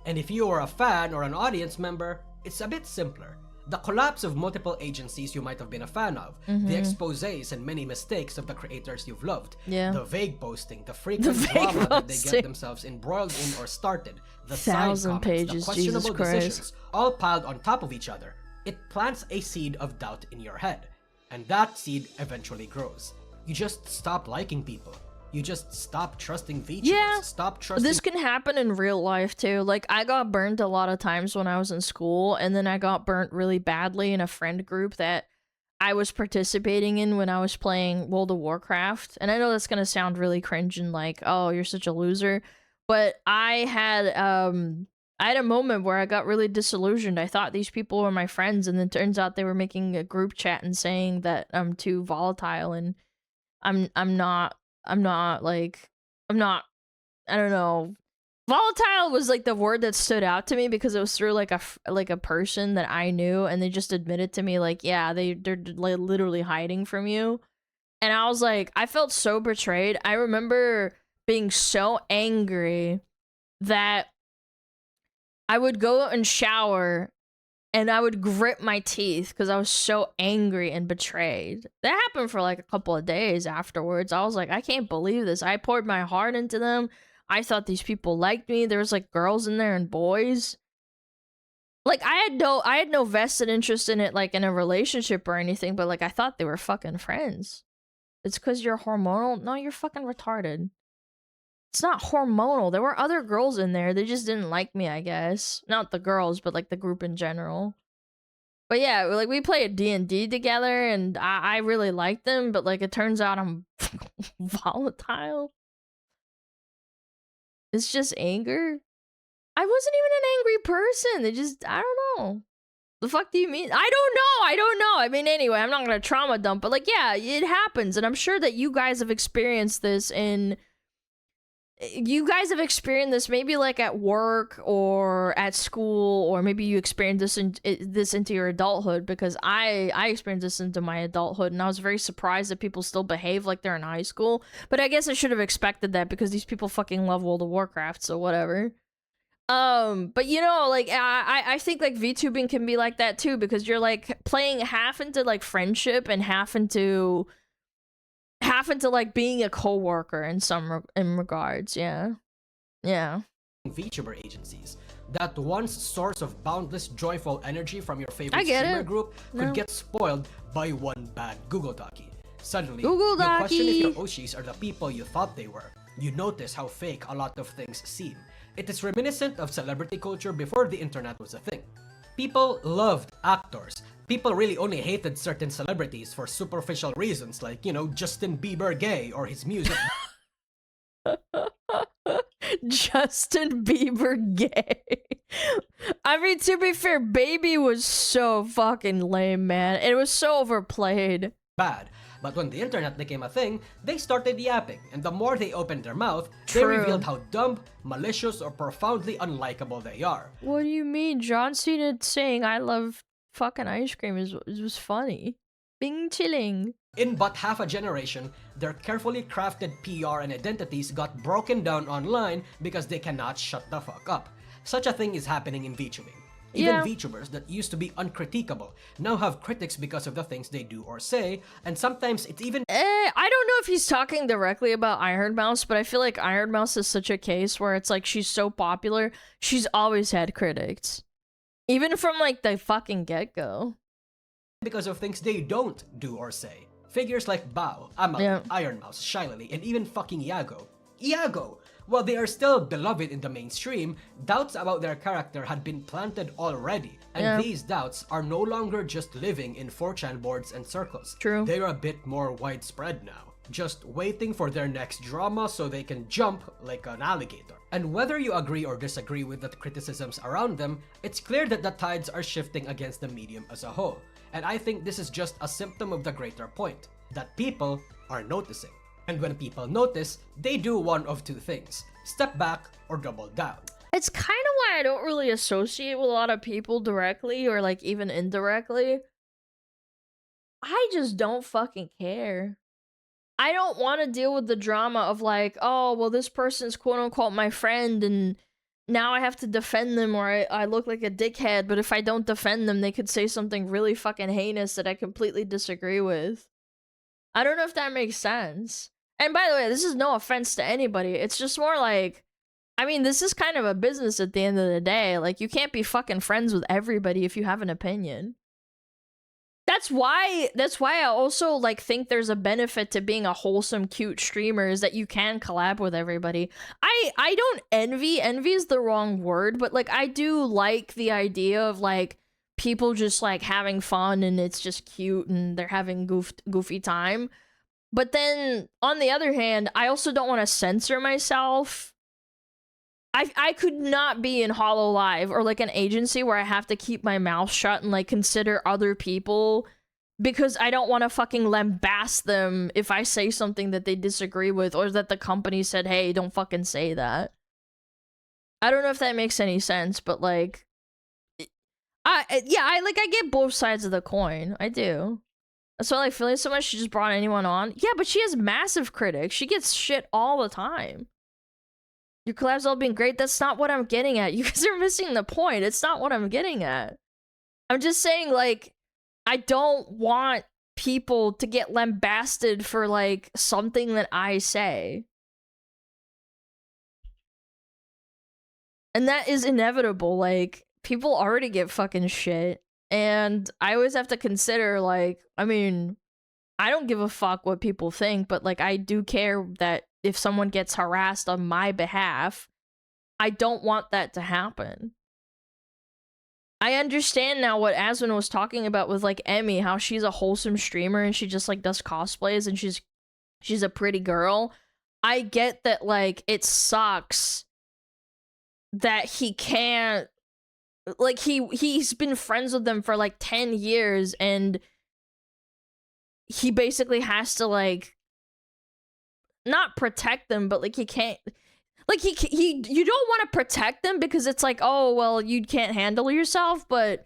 And if you are a fan or an audience member, it's a bit simpler. The collapse of multiple agencies you might have been a fan of, the exposés and many mistakes of the creators you've loved, the vague posting, the frequent drama that they get themselves embroiled in or started, the side comments, the questionable decisions, all piled on top of each other, it plants a seed of doubt in your head. And that seed eventually grows. You just stop liking people. You just stop trusting VTubers. Yeah, stop trusting. This can happen in real life too. Like, I got burnt a lot of times when I was in school, and then I got burnt really badly in a friend group that I was participating in when I was playing World of Warcraft. And I know that's gonna sound really cringe and like, oh, you're such a loser, but I had a moment where I got really disillusioned. I thought these people were my friends, and then turns out they were making a group chat and saying that I'm too volatile, and I'm not, I don't know. Volatile was like the word that stood out to me because it was through like a person that I knew, and they just admitted to me like, yeah, they're like literally hiding from you. And I was like, I felt so betrayed. I remember being so angry that I would go and shower and I would grit my teeth because I was so angry and betrayed. That happened for like a couple of days afterwards. I was like, I can't believe this. I poured my heart into them. I thought these people liked me. There was like girls in there and boys. Like, I had no vested interest in it, like in a relationship or anything, but like I thought they were fucking friends. It's because you're hormonal? No, you're fucking retarded. It's not hormonal. There were other girls in there. They just didn't like me, I guess. Not the girls, but like the group in general. But yeah, like we played D&D together, and I really liked them, but like it turns out I'm volatile. It's just anger. I wasn't even an angry person. They just, I don't know. The fuck do you mean? I don't know. I mean, anyway, I'm not gonna trauma dump, but like, yeah, it happens, and I'm sure that you guys have experienced this maybe like at work or at school, or maybe you experienced this into your adulthood, because I experienced this into my adulthood, and I was very surprised that people still behave like they're in high school. But I guess I should have expected that because these people fucking love World of Warcraft, so whatever. But you know, like I think like VTubing can be like that too, because you're like playing half into like friendship and half into like being a coworker in in regards. Yeah VTuber agencies. That once source of boundless joyful energy from your favorite streamer group could get spoiled by one bad Google Docky. Suddenly, you question if your Oshis are the people you thought they were. You notice how fake a lot of things seem. It is reminiscent of celebrity culture before the internet was a thing. People loved actors. People really only hated certain celebrities for superficial reasons, like, you know, Justin Bieber gay or his music. Justin Bieber gay. I mean, to be fair, Baby was so fucking lame, man. It was so overplayed. Bad. But when the internet became a thing, they started yapping, and the more they opened their mouth, they revealed how dumb, malicious, or profoundly unlikable they are. What do you mean? John Cena saying I love fucking ice cream was funny. Bing chilling. In but half a generation, their carefully crafted PR and identities got broken down online because they cannot shut the fuck up. Such a thing is happening in VTubing. Even Yeah. VTubers that used to be uncritiquable now have critics because of the things they do or say, and sometimes it's even I don't know if he's talking directly about Iron Mouse, but I feel like Iron Mouse is such a case where it's like she's so popular, she's always had critics. Even from like the fucking get-go. because of things they don't do or say. Figures like Bao, Amal, Yeah. Iron Mouse, Shylily, and even fucking Iago. Iago! While they are still beloved in the mainstream, doubts about their character had been planted already, and Yeah. these doubts are no longer just living in 4chan boards and circles. True. They're a bit more widespread now, just waiting for their next drama so they can jump like an alligator. And whether you agree or disagree with the criticisms around them, it's clear that the tides are shifting against the medium as a whole. And I think this is just a symptom of the greater point, that people are noticing. And when people notice, they do one of two things: step back or double down. It's kind of why I don't really associate with a lot of people directly or like even indirectly. I just don't fucking care. I don't want to deal with the drama of like, oh, well, this person's quote unquote my friend and now I have to defend them or I look like a dickhead, but if I don't defend them, they could say something really fucking heinous that I completely disagree with. I don't know if that makes sense. And by the way, this is no offense to anybody. It's just more like, I mean, this is kind of a business at the end of the day. Like, you can't be fucking friends with everybody if you have an opinion. That's why I also like think there's a benefit to being a wholesome, cute streamer is that you can collab with everybody. I don't envy is the wrong word, but like I do like the idea of like people just like having fun and it's just cute and they're having goofy time. But then on the other hand, I also don't want to censor myself. I could not be in Hollow Live or like an agency where I have to keep my mouth shut and like consider other people because I don't want to fucking lambast them if I say something that they disagree with or that the company said, hey, don't fucking say that. I don't know if that makes any sense, but like, I get both sides of the coin. I do. That's why I like feeling so much she just brought anyone on. Yeah, but she has massive critics. She gets shit all the time. Your collabs all been great. That's not what I'm getting at. You guys are missing the point. It's not what I'm getting at. I'm just saying, like, I don't want people to get lambasted for, like, something that I say. And that is inevitable. Like, people already get fucking shit. And I always have to consider, like, I mean, I don't give a fuck what people think, but, like, I do care that if someone gets harassed on my behalf, I don't want that to happen. I understand now what Aswin was talking about with like Emmy, how she's a wholesome streamer and she just like does cosplays and she's a pretty girl. I get that like it sucks that he can't like he's been friends with them for like 10 years and he basically has to like not protect them, but like he can't like you don't want to protect them because it's like, oh well, you can't handle yourself, but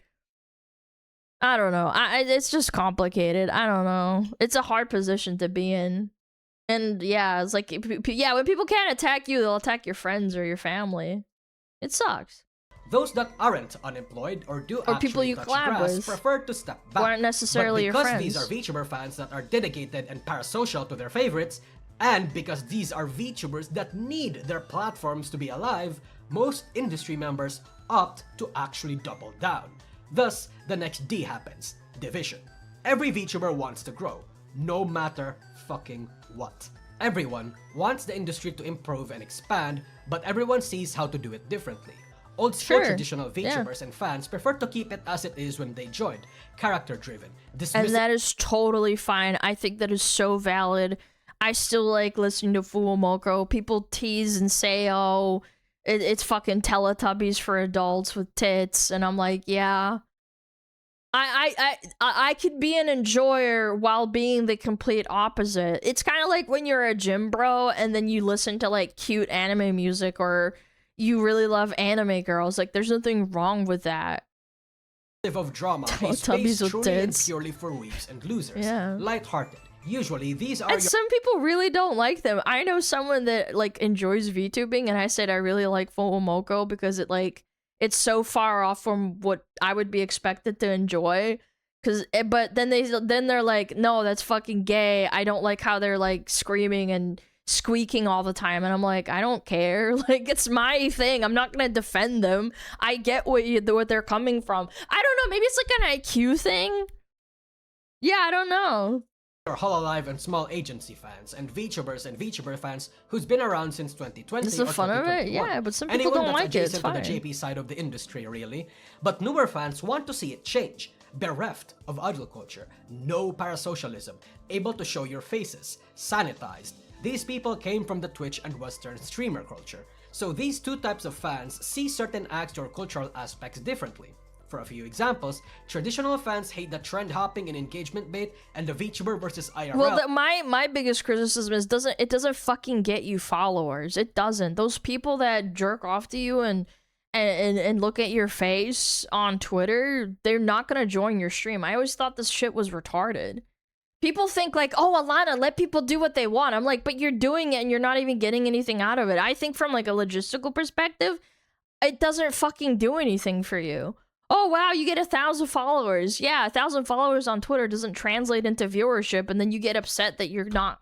I don't know. It's just complicated. I don't know. It's a hard position to be in. And yeah, it's like yeah, when people can't attack you, they'll attack your friends or your family. It sucks. Those that aren't unemployed or do actually people you touch collab grass with prefer to step back. who aren't necessarily your but friends. because these are VTuber fans that are dedicated and parasocial to their favorites, and because these are VTubers that need their platforms to be alive, most industry members opt to actually double down. Thus, the next D happens: division. Every VTuber wants to grow, no matter fucking what. Everyone wants the industry to improve and expand, but everyone sees how to do it differently. Old school traditional VTubers and fans prefer to keep it as it is when they joined, character-driven. And that is totally fine. I think that is so valid. I still like listening to Fuumoko. People tease and say, oh, it's fucking Teletubbies for adults with tits. And I'm like, yeah. I could be an enjoyer while being the complete opposite. It's kind of like when you're a gym bro and then you listen to like cute anime music or you really love anime girls. Like, there's nothing wrong with that. Of drama is Teletubbies with truly and tits. purely for weeps and losers. Yeah. Lighthearted. Usually, these are And some people really don't like them. I know someone that like enjoys VTubing, and I said I really like Fuumoko because it it's so far off from what I would be expected to enjoy. But then they're like, no, that's fucking gay. I don't like how they're like screaming and squeaking all the time, and I'm like, I don't care. Like, it's my thing. I'm not gonna defend them. I get what they're coming from. I don't know. Maybe it's like an IQ thing. Yeah, I don't know. Or Hololive and small agency fans, and VTubers and VTuber fans who's been around since 2020 This is the fun of it, yeah, but some people don't like it. It's fine. To the JP side of the industry, really. But newer fans want to see it change. Bereft of idol culture, no parasocialism, able to show your faces, sanitized. These people came from the Twitch and Western streamer culture. So these two types of fans see certain acts or cultural aspects differently. For a few examples, traditional fans hate the trend hopping and engagement bait and the VTuber versus IRL. Well, my biggest criticism is it doesn't fucking get you followers. It doesn't. Those people that jerk off to you and look at your face on Twitter, they're not gonna join your stream. I always thought this shit was retarded. People think like, oh, Alana, let people do what they want. I'm like, but you're doing it and you're not even getting anything out of it. I think from like a logistical perspective, it doesn't fucking do anything for you. Oh, wow, you get 1,000 followers. Yeah, 1,000 followers on Twitter doesn't translate into viewership, and then you get upset that you're not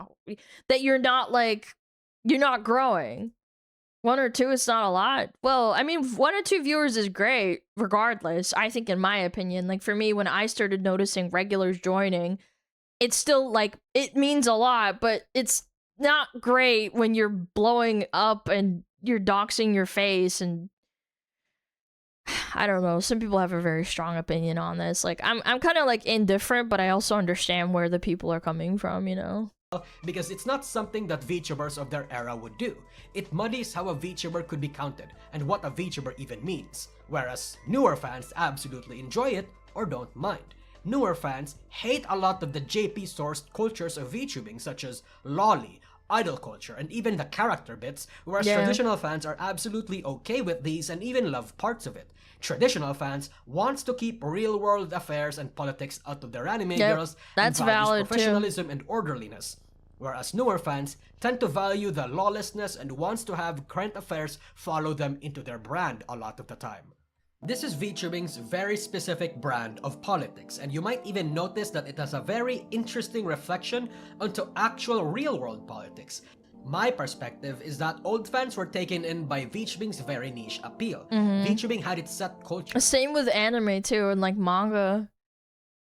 growing. 1 or 2 is not a lot. Well, I mean, 1 or 2 viewers is great, regardless. I think, in my opinion, like for me, when I started noticing regulars joining, it's still like, it means a lot, but it's not great when you're blowing up and you're doxing your face, and I don't know. Some people have a very strong opinion on this. Like, I'm kind of like indifferent, but I also understand where the people are coming from, you know? Because it's not something that VTubers of their era would do. It muddies how a VTuber could be counted and what a VTuber even means. Whereas newer fans absolutely enjoy it or don't mind. Newer fans hate a lot of the JP-sourced cultures of VTubing, such as lolly, idol culture, and even the character bits, whereas traditional fans are absolutely okay with these and even love parts of it. Traditional fans wants to keep real-world affairs and politics out of their anime girls, that's and values valid professionalism too. and orderliness. Whereas newer fans tend to value the lawlessness and wants to have current affairs follow them into their brand a lot of the time. This is Vtubing's very specific brand of politics, and you might even notice that it has a very interesting reflection onto actual real-world politics. My perspective is that old fans were taken in by Vtubing's very niche appeal. Vtubing had its set culture. Same with anime too, and like manga.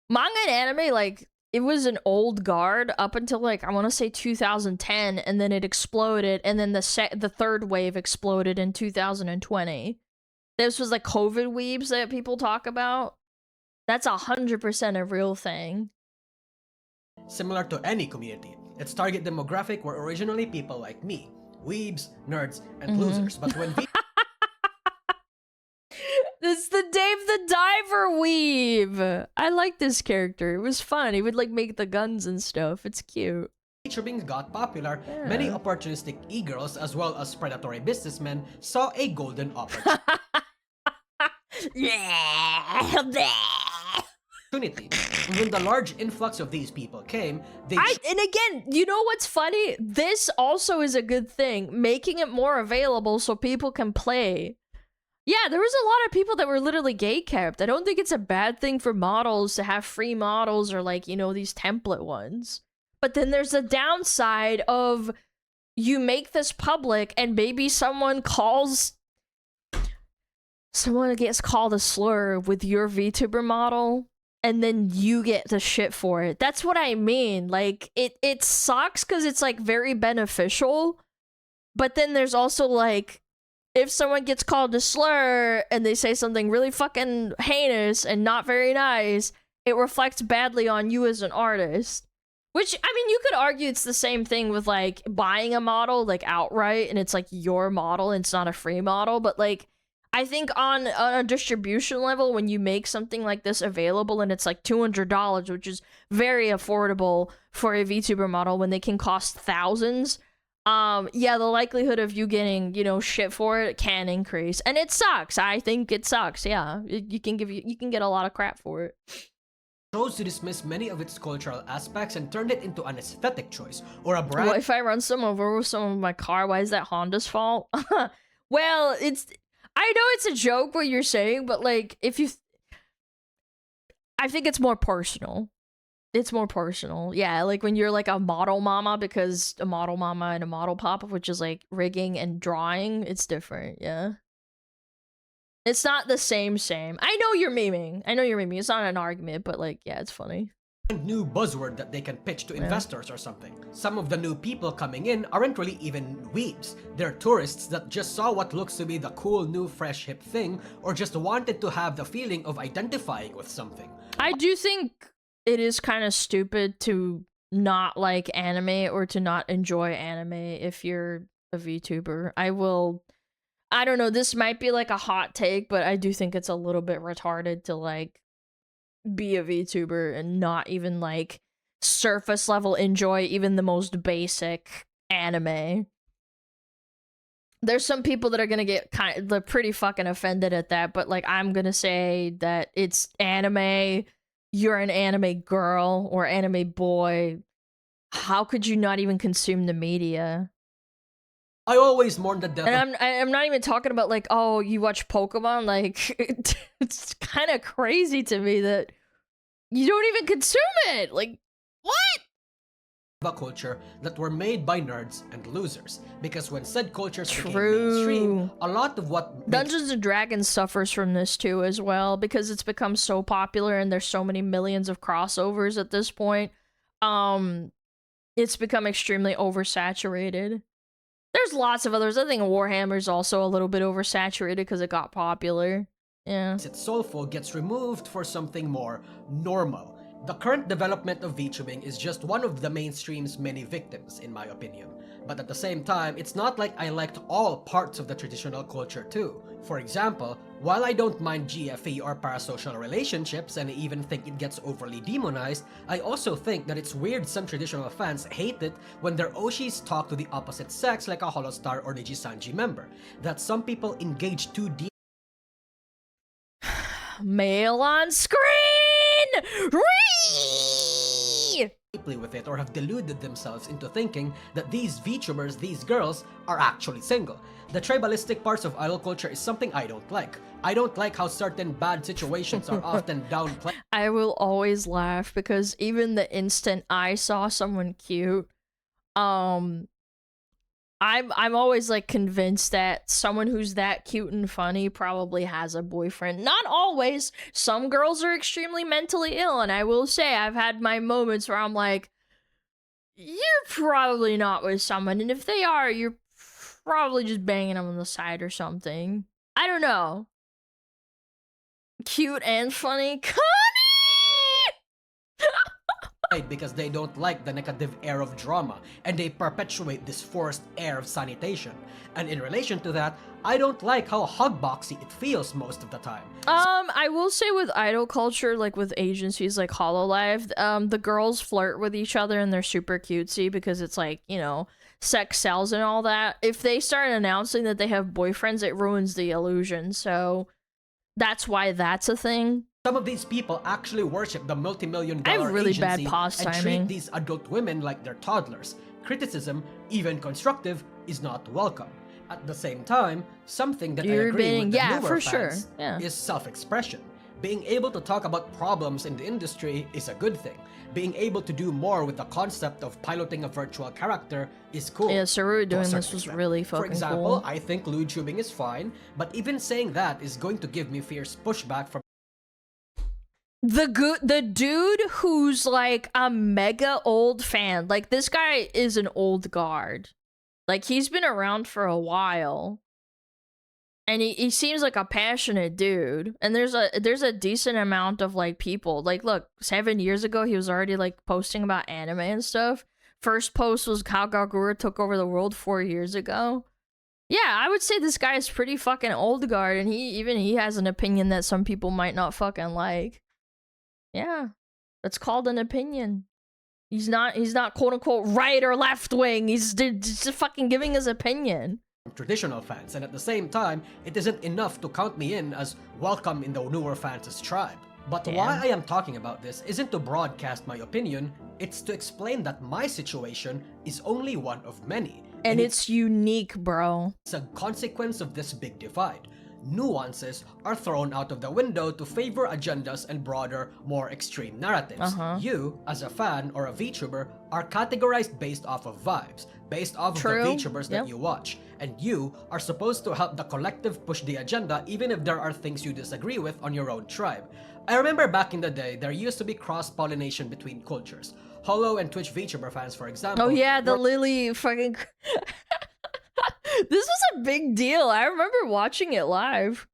Manga and anime, like, it was an old guard up until like, I want to say 2010, and then it exploded, and then the third wave exploded in 2020. This was like COVID weebs that people talk about. That's 100% a real thing. Similar to any community, its target demographic were originally people like me, weebs, nerds, and losers. But when This is the Dave the Diver weeb. I like this character. It was fun. He would like make the guns and stuff. It's cute. Vtubing got popular, many opportunistic e-girls as well as predatory businessmen saw a golden opportunity. And when the large influx of these people came, and again, you know what's funny? This also is a good thing, making it more available so people can play. Yeah, there was a lot of people that were literally gay-kept. I don't think it's a bad thing for models to have free models or like, you know, these template ones. But then there's a downside of you make this public and maybe someone gets called a slur with your VTuber model, and then you get the shit for it. That's what I mean. Like, it sucks because it's like very beneficial, but then there's also like, if someone gets called a slur and they say something really fucking heinous and not very nice, it reflects badly on you as an artist. Which, I mean, you could argue it's the same thing with like buying a model like outright and it's like your model and it's not a free model, but like, I think on a distribution level, when you make something like this available and it's like $200, which is very affordable for a VTuber model when they can cost thousands, yeah, the likelihood of you getting, you know, shit for it can increase. And it sucks. I think it sucks. Yeah, you can get a lot of crap for it. Chose to dismiss many of its cultural aspects and turned it into an aesthetic choice or a brand. Well, if I run some over with some of my car, why is that Honda's fault? Well, I I know it's a joke what you're saying, but like, if you, I think it's more personal. It's more personal. Yeah, like when you're like a model mama, because a model mama and a model papa, which is like rigging and drawing, it's different. Yeah. It's not the same. I know you're memeing. It's not an argument, but like, yeah, it's funny. New buzzword that they can pitch to investors or something. Some of the new people coming in aren't really even weebs. They're tourists that just saw what looks to be the cool new fresh hip thing, or just wanted to have the feeling of identifying with something. I do think it is kind of stupid to not like anime or to not enjoy anime if you're a VTuber. I don't know, this might be like a hot take, but I do think it's a little bit retarded to like be a VTuber and not even like surface level enjoy even the most basic anime. There's some people that are gonna get they're pretty fucking offended at that, but like, I'm gonna say that it's anime. You're an anime girl or anime boy. How could you not even consume the media? I always mourn the death. And I'm not even talking about like, oh, you watch Pokemon. Like, it's kind of crazy to me that you don't even consume it. Like, what? A culture that were made by nerds and losers, because when said cultures became mainstream, a lot of what Dungeons and Dragons suffers from this too as well, because it's become so popular and there's so many millions of crossovers at this point. It's become extremely oversaturated. There's lots of others. I think Warhammer's also a little bit oversaturated because it got popular. Yeah. It's soulful gets removed for something more normal. The current development of Vtubing is just one of the mainstream's many victims, in my opinion. But at the same time, it's not like I liked all parts of the traditional culture too. For example, while I don't mind GFE or parasocial relationships and I even think it gets overly demonized, I also think that it's weird some traditional fans hate it when their Oshis talk to the opposite sex like a Holostar or Nijisanji member. That some people engage too deep male on screen! Deeply with it, or have deluded themselves into thinking that these VTubers, these girls, are actually single. The tribalistic parts of idol culture is something I don't like. I don't like how certain bad situations are often downplayed. I will always laugh because even the instant I saw someone cute, I'm always like convinced that someone who's that cute and funny probably has a boyfriend. Not always. Some girls are extremely mentally ill, and I will say I've had my moments where I'm like, you're probably not with someone, and if they are, you're probably just banging them on the side or something. I don't know. Cute and funny. Because they don't like the negative air of drama, and they perpetuate this forced air of sanitation. And in relation to that, I don't like how hugboxy it feels most of the time. I will say with idol culture, like with agencies like Hololive, the girls flirt with each other and they're super cutesy because it's like, you know, sex sells and all that. If they start announcing that they have boyfriends, it ruins the illusion, so that's why that's a thing. Some of these people actually worship the multi-million-dollar really agency bad pause and timing. treat these adult women like they're toddlers. Criticism, even constructive, is not welcome. At the same time, something that I agree with the newer fans is self-expression. Being able to talk about problems in the industry is a good thing. Being able to do more with the concept of piloting a virtual character is cool. Yeah, Saru doing this was really fucking cool. For example, I think Vtubing is fine, but even saying that is going to give me fierce pushback from the dude who's like a mega old fan. Like, this guy is an old guard. Like, he's been around for a while. And he seems like a passionate dude. And there's a decent amount of like people. Like, look, 7 years ago he was already like posting about anime and stuff. First post was how Gagura took over the world 4 years ago. Yeah, I would say this guy is pretty fucking old guard, and he has an opinion that some people might not fucking like. Yeah, that's called an opinion. He's not quote unquote right or left wing. He's just fucking giving his opinion. Traditional fans, and at the same time, it isn't enough to count me in as welcome in the newer fans' tribe. But why I am talking about this isn't to broadcast my opinion, it's to explain that my situation is only one of many. And it's unique, bro. It's a consequence of this big divide. nuances are thrown out of the window to favor agendas and broader, more extreme narratives. You, as a fan or a VTuber, are categorized based off of vibes, based off of the VTubers that you watch, and you are supposed to help the collective push the agenda even if there are things you disagree with on your own tribe. I remember back in the day, there used to be cross-pollination between cultures. Hollow and Twitch VTuber fans, for example. Oh yeah, the Lily fucking... This was a big deal. I remember watching it live.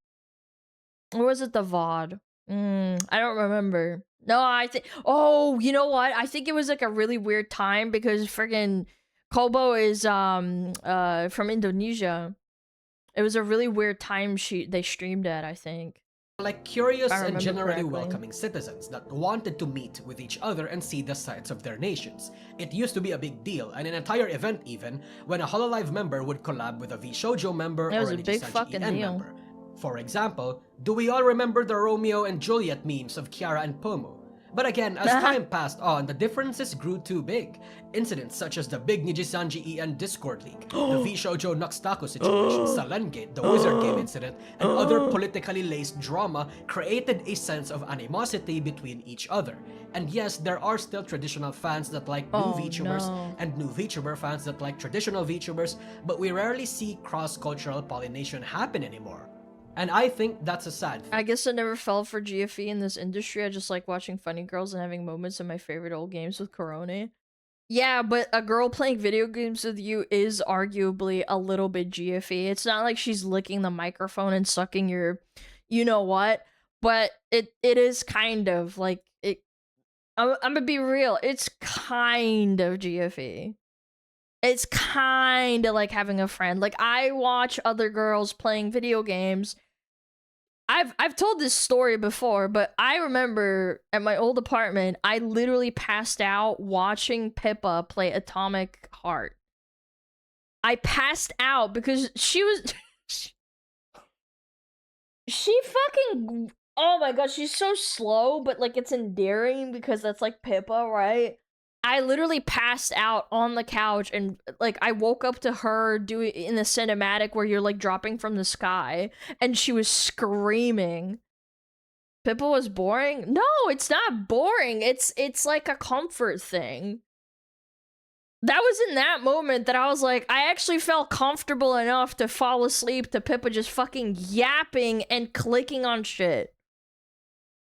Or was it the VOD? I don't remember. No, I think... Oh, you know what? I think it was like a really weird time because friggin' Kobo is from Indonesia. It was a really weird time they streamed at, I think. Like curious and generally welcoming citizens that wanted to meet with each other and see the sights of their nations. It used to be a big deal, and an entire event even, when a Hololive member would collab with a VShojo member or an EN member. For example, do we all remember the Romeo and Juliet memes of Kiara and Pomu? But again, as time passed on, the differences grew too big. Incidents such as the big Nijisanji EN Discord leak, the VShojo Nuxtaku situation, Salengate, the Wizard Game incident, and other politically laced drama created a sense of animosity between each other. And yes, there are still traditional fans that like new VTubers and new VTuber fans that like traditional VTubers, but we rarely see cross-cultural pollination happen anymore. And I think that's a sad thing. I guess I never fell for GFE in this industry. I just like watching funny girls and having moments in my favorite old games with Corone. Yeah, but a girl playing video games with you is arguably a little bit GFE. It's not like she's licking the microphone and sucking your you know what, but it is kind of like it. I'm gonna be real. It's kind of GFE. It's kind of like having a friend. Like I watch other girls playing video games. I've told this story before, but I remember at my old apartment, I literally passed out watching Pippa play Atomic Heart. I passed out because she was... she fucking... Oh my god, she's so slow, but like it's endearing because that's like Pippa, right? I literally passed out on the couch and like I woke up to her doing in the cinematic where you're like dropping from the sky and she was screaming. Pippa was boring? No, it's not boring. It's like a comfort thing. That was in that moment that I was like, I actually felt comfortable enough to fall asleep to Pippa just fucking yapping and clicking on shit.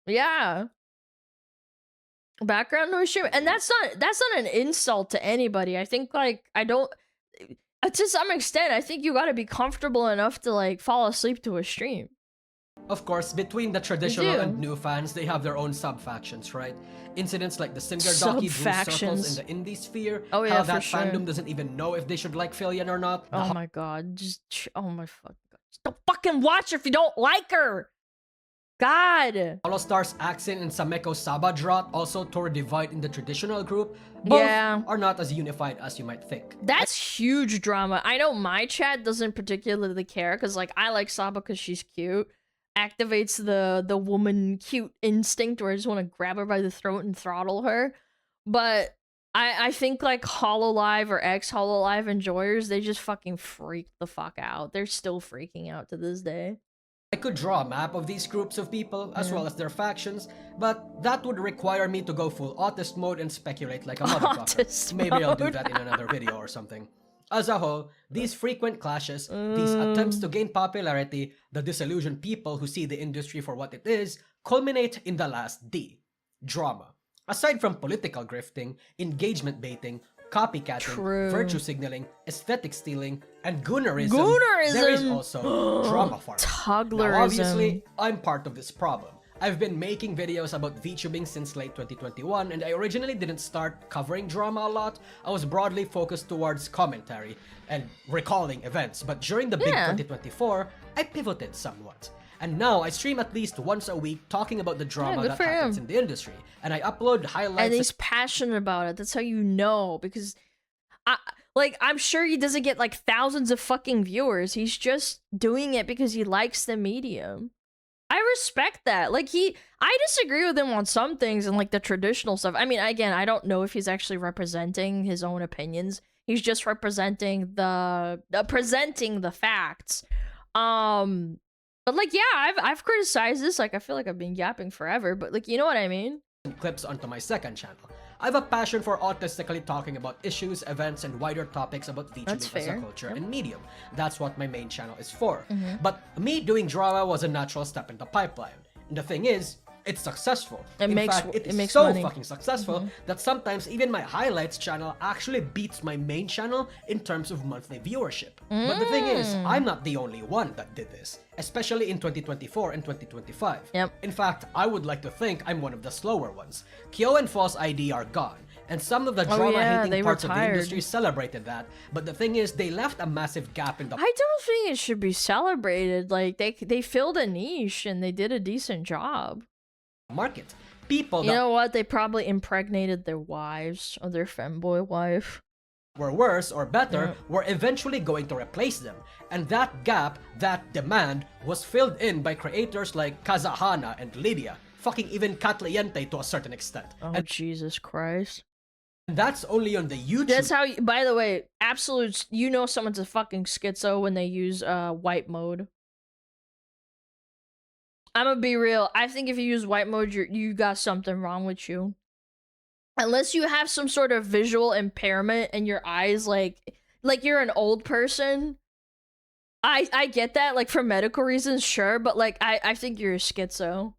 Yeah. Background noise stream, and that's not an insult to anybody. I think like I don't to some extent I think you got to be comfortable enough to like fall asleep to a stream. Of course, between the traditional and new fans, they have their own sub-factions, right? Incidents like the Singardaki Blue Circles in the indie sphere, how that fandom doesn't even know if they should like Filian or not. Oh my god, oh my fucking god. Just don't fucking watch her if you don't like her! God! Holostar's Axin and Sameko Sabadrat also tore a divide in the traditional group. Both are not as unified as you might think. That's huge drama. I know my chat doesn't particularly care because like I like Saba because she's cute. Activates the woman cute instinct where I just want to grab her by the throat and throttle her. But I think like Hololive or ex-Hololive enjoyers, they just fucking freak the fuck out. They're still freaking out to this day. I could draw a map of these groups of people, as well as their factions, but that would require me to go full autist mode and speculate like a motherfucker. Maybe I'll do that in another video or something. As a whole, these frequent clashes, these attempts to gain popularity, the disillusioned people who see the industry for what it is, culminate in the last D. Drama. Aside from political grifting, engagement baiting, copycatting, virtue signaling, aesthetic stealing, and goonerism, there is also drama farming. Now, obviously, I'm part of this problem. I've been making videos about Vtubing since late 2021, and I originally didn't start covering drama a lot. I was broadly focused towards commentary and recalling events, but during the big 2024, I pivoted somewhat. And now I stream at least once a week talking about the drama that happens in the industry. And I upload highlights. And he's passionate about it. That's how you know. Because, I'm sure he doesn't get like thousands of fucking viewers. He's just doing it because he likes the medium. I respect that. Like, I disagree with him on some things and like the traditional stuff. I mean, again, I don't know if he's actually representing his own opinions. He's just representing presenting the facts. But like, yeah, I've criticized this. Like, I feel like I've been yapping forever, but like, you know what I mean? Clips onto my second channel. I have a passion for autistically talking about issues, events, and wider topics about VTubing as a culture and medium. That's what my main channel is for. But me doing drama was a natural step in the pipeline. And the thing is, it's successful. In fact, it is so fucking successful that sometimes even my highlights channel actually beats my main channel in terms of monthly viewership. But the thing is, I'm not the only one that did this, especially in 2024 and 2025. In fact, I would like to think I'm one of the slower ones. Kyo and False ID are gone, and some of the drama-hating parts of the industry celebrated that, but the thing is, they left a massive gap in the— I don't think it should be celebrated. Like, they filled a niche and they did a decent job. Market. People you know what? They probably impregnated their wives or their femboy wife. Were worse or better were eventually going to replace them. And that gap, that demand, was filled in by creators like Kazahana and Lydia. Fucking even Katliente to a certain extent. Oh, and Jesus Christ. That's only on the YouTube. That's how, by the way, absolute, you know someone's a fucking schizo when they use white mode. I'm gonna be real. I think if you use white mode, you got something wrong with you. Unless you have some sort of visual impairment and your eyes, like you're an old person. I get that, like, for medical reasons, sure, but like I think you're a schizo.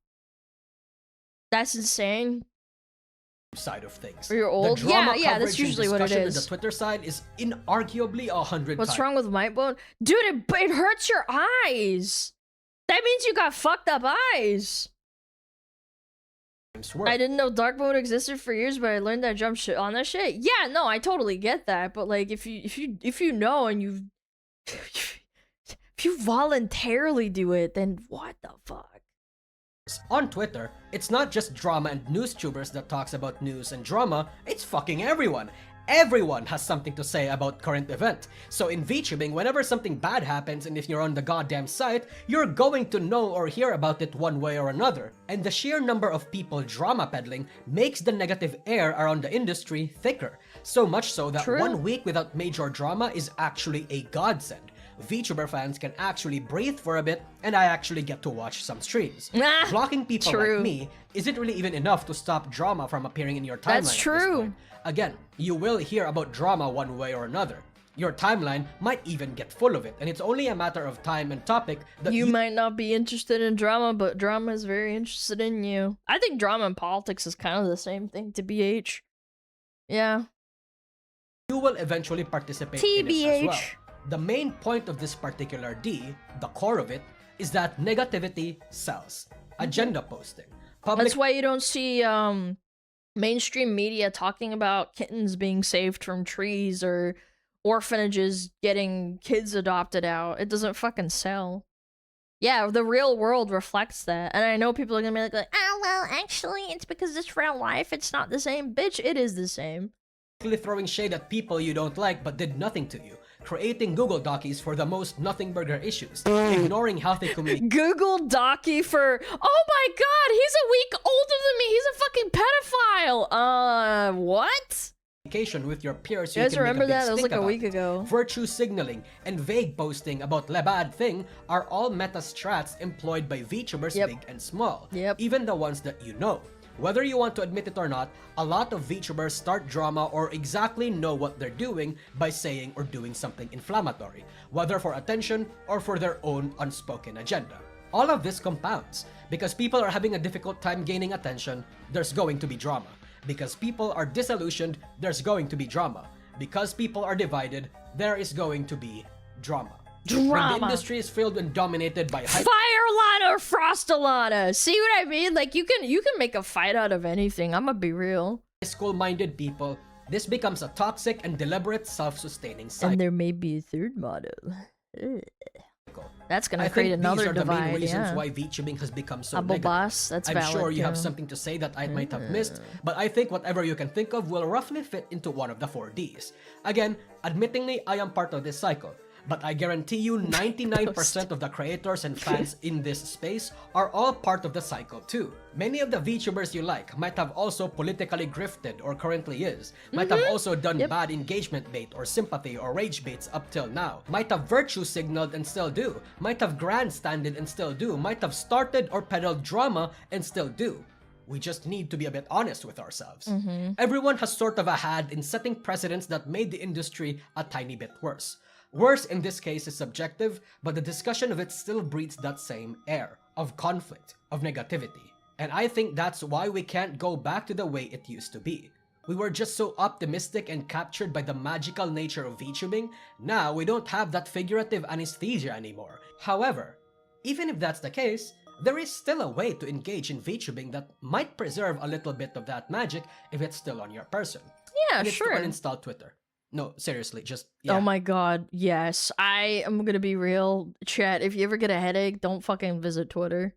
That's insane. Side of things. Or you're old. Yeah, that's usually what it is. The Twitter side is inarguably 100 What's wrong with white mode? Dude, it hurts your eyes. That means you got fucked up eyes. I didn't know dark mode existed for years, but I learned that jump shit on that shit. Yeah, no, I totally get that. But like, if you know and if you voluntarily do it, then what the fuck? On Twitter, it's not just drama and news tubers that talks about news and drama. It's fucking everyone. Everyone has something to say about current event. So in Vtubing, whenever something bad happens and if you're on the goddamn site, you're going to know or hear about it one way or another. And the sheer number of people drama peddling makes the negative air around the industry thicker. So much so that 1 week without major drama is actually a godsend. VTuber fans can actually breathe for a bit, and I actually get to watch some streams. Blocking people like me isn't really even enough to stop drama from appearing in your timeline. That's true. Again, you will hear about drama one way or another. Your timeline might even get full of it, and it's only a matter of time and topic that you might not be interested in drama, but drama is very interested in you. I think drama and politics is kind of the same thing, to BH. Yeah. You will eventually participate in it as well. The main point of this particular D, the core of it, is that negativity sells. Agenda posting. That's why you don't see mainstream media talking about kittens being saved from trees or orphanages getting kids adopted out. It doesn't fucking sell. Yeah, the real world reflects that. And I know people are gonna be like, oh, well, actually, it's because it's real life. It's not the same. Bitch, it is the same. Throwing shade at people you don't like but did nothing to you. Creating Google Docies for the most nothing burger issues. Ignoring healthy communication. Google Docie for, oh my god, he's a week older than me. He's a fucking pedophile. What? With your peers, you guys remember that? That was like a week ago. Virtue signaling and vague posting about the bad thing are all meta strats employed by VTubers big and small. Even the ones that you know. Whether you want to admit it or not, a lot of VTubers start drama or exactly know what they're doing by saying or doing something inflammatory, whether for attention or for their own unspoken agenda. All of this compounds. Because people are having a difficult time gaining attention, there's going to be drama. Because people are disillusioned, there's going to be drama. Because people are divided, there is going to be drama. When the industry is filled and dominated by Fire-Lana or Frost-Alana. See what I mean? Like, you can make a fight out of anything. I'm gonna be real. High school-minded people, this becomes a toxic and deliberate self-sustaining cycle. And there may be a third model. That's gonna create another divide. These are the main reasons why VTubing has become so negative. That's I'm valid, sure you have something to say that I might have missed, but I think whatever you can think of will roughly fit into one of the 4 Ds. Again, admittingly, I am part of this cycle. But I guarantee you 99% of the creators and fans in this space are all part of the cycle too. Many of the VTubers you like might have also politically grifted or currently is, might have also done bad engagement bait or sympathy or rage baits up till now, might have virtue signaled and still do, might have grandstanded and still do, might have started or peddled drama and still do. We just need to be a bit honest with ourselves. Everyone has sort of a hand in setting precedents that made the industry a tiny bit worse. Worse in this case is subjective, but the discussion of it still breathes that same air of conflict, of negativity. And I think that's why we can't go back to the way it used to be. We were just so optimistic and captured by the magical nature of VTubing, now we don't have that figurative anesthesia anymore. However, even if that's the case, there is still a way to engage in VTubing that might preserve a little bit of that magic if it's still on your person. Yeah, and it's sure. to uninstall Twitter. No, seriously, just, yeah. Oh my god, yes. I am gonna be real. Chat, if you ever get a headache, don't fucking visit Twitter.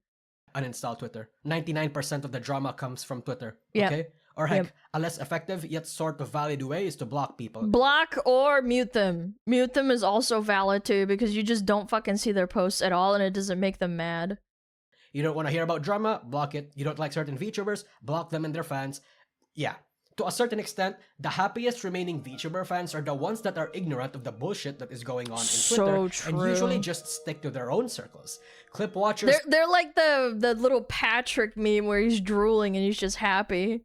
Uninstall Twitter. 99% of the drama comes from Twitter, Yep. okay? Or heck, a less effective yet sort of valid way is to block people. Block or mute them. Mute them is also valid too, because you just don't fucking see their posts at all and it doesn't make them mad. You don't want to hear about drama? Block it. You don't like certain VTubers? Block them and their fans. Yeah. To a certain extent, the happiest remaining VTuber fans are the ones that are ignorant of the bullshit that is going on in Twitter and usually just stick to their own circles. Clip watchers... They're like the little Patrick meme where he's drooling and he's just happy.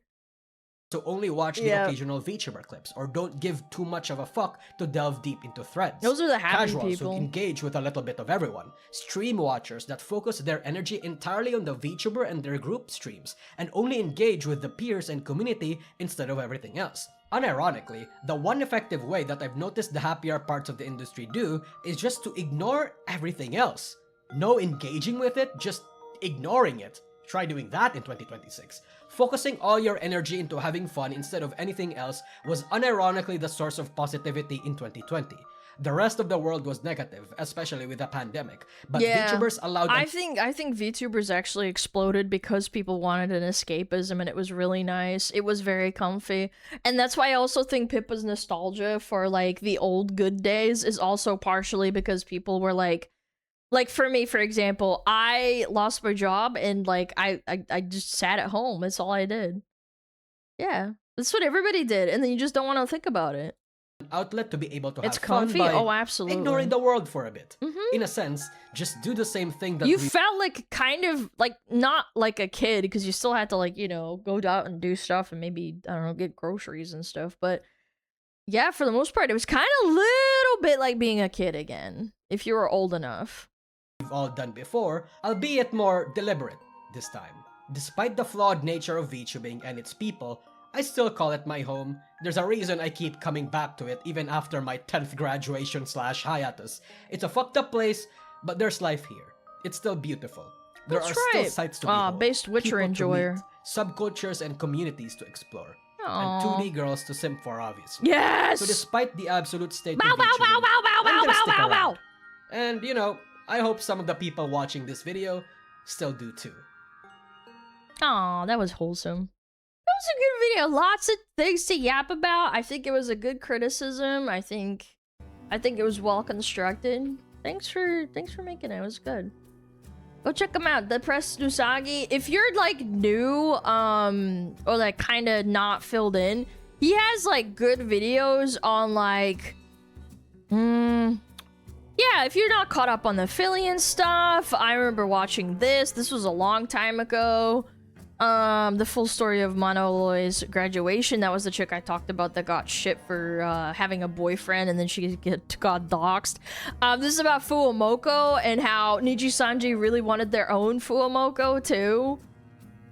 So only watch the occasional VTuber clips, or don't give too much of a fuck to delve deep into threads. Those are the happy Casuals people. who engage with a little bit of everyone. Stream watchers that focus their energy entirely on the VTuber and their group streams, and only engage with the peers and community instead of everything else. Unironically, the one effective way that I've noticed the happier parts of the industry do is just to ignore everything else. No engaging with it, just ignoring it. Try doing that in 2026. Focusing all your energy into having fun instead of anything else was unironically the source of positivity in 2020. The rest of the world was negative, especially with the pandemic. But VTubers allowed them... I think VTubers actually exploded because people wanted an escapism and it was really nice. It was very comfy. And that's why I also think Pippa's nostalgia for like the old good days is also partially because people were like for me, for example, I lost my job and like I just sat at home. That's all I did. Yeah, that's what everybody did, and then you just don't want to think about it. Outlet to be able to it's have fun comfy. by Oh, absolutely. ignoring the world for a bit. In a sense, just do the same thing that you felt like kind of like not like a kid because you still had to like, you know, go out and do stuff and maybe I don't know, get groceries and stuff, but yeah, for the most part it was kind of a little bit like being a kid again if you were old enough. We've all done before, albeit more deliberate this time. Despite the flawed nature of VTubing and its people, I still call it my home. There's a reason I keep coming back to it even after my 10th graduation / hiatus. It's a fucked up place, but there's life here. It's still beautiful. There are still sights to behold, based Witcher people enjoyer. to meet, subcultures and communities to explore. Aww. And 2D girls to simp for, obviously. Yes! So despite the absolute state Bow, of bow, VTubing, bow, bow, bow, I'm gonna bow, stick bow, around. bow. And, you know, I hope some of the people watching this video still do too. Aw, that was wholesome. That was a good video. Lots of things to yap about. I think it was a good criticism. I think it was well constructed. Thanks for making it. It was good. Go check them out. The Press Nusagi. If you're like new, or like kind of not filled in, he has like good videos on like, yeah, if you're not caught up on the Philly stuff, I remember watching this. This was a long time ago. The full story of Monoloy's graduation. That was the chick I talked about that got shit for having a boyfriend and then she got doxxed. This is about Fuomoko and how Niji Sanji really wanted their own Fuomoko too.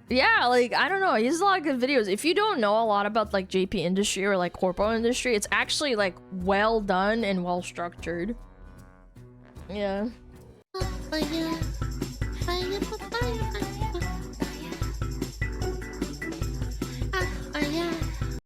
Yeah, like, I don't know. He has a lot of good videos. If you don't know a lot about like JP industry or like corpo industry, it's actually like well done and well structured. Yeah.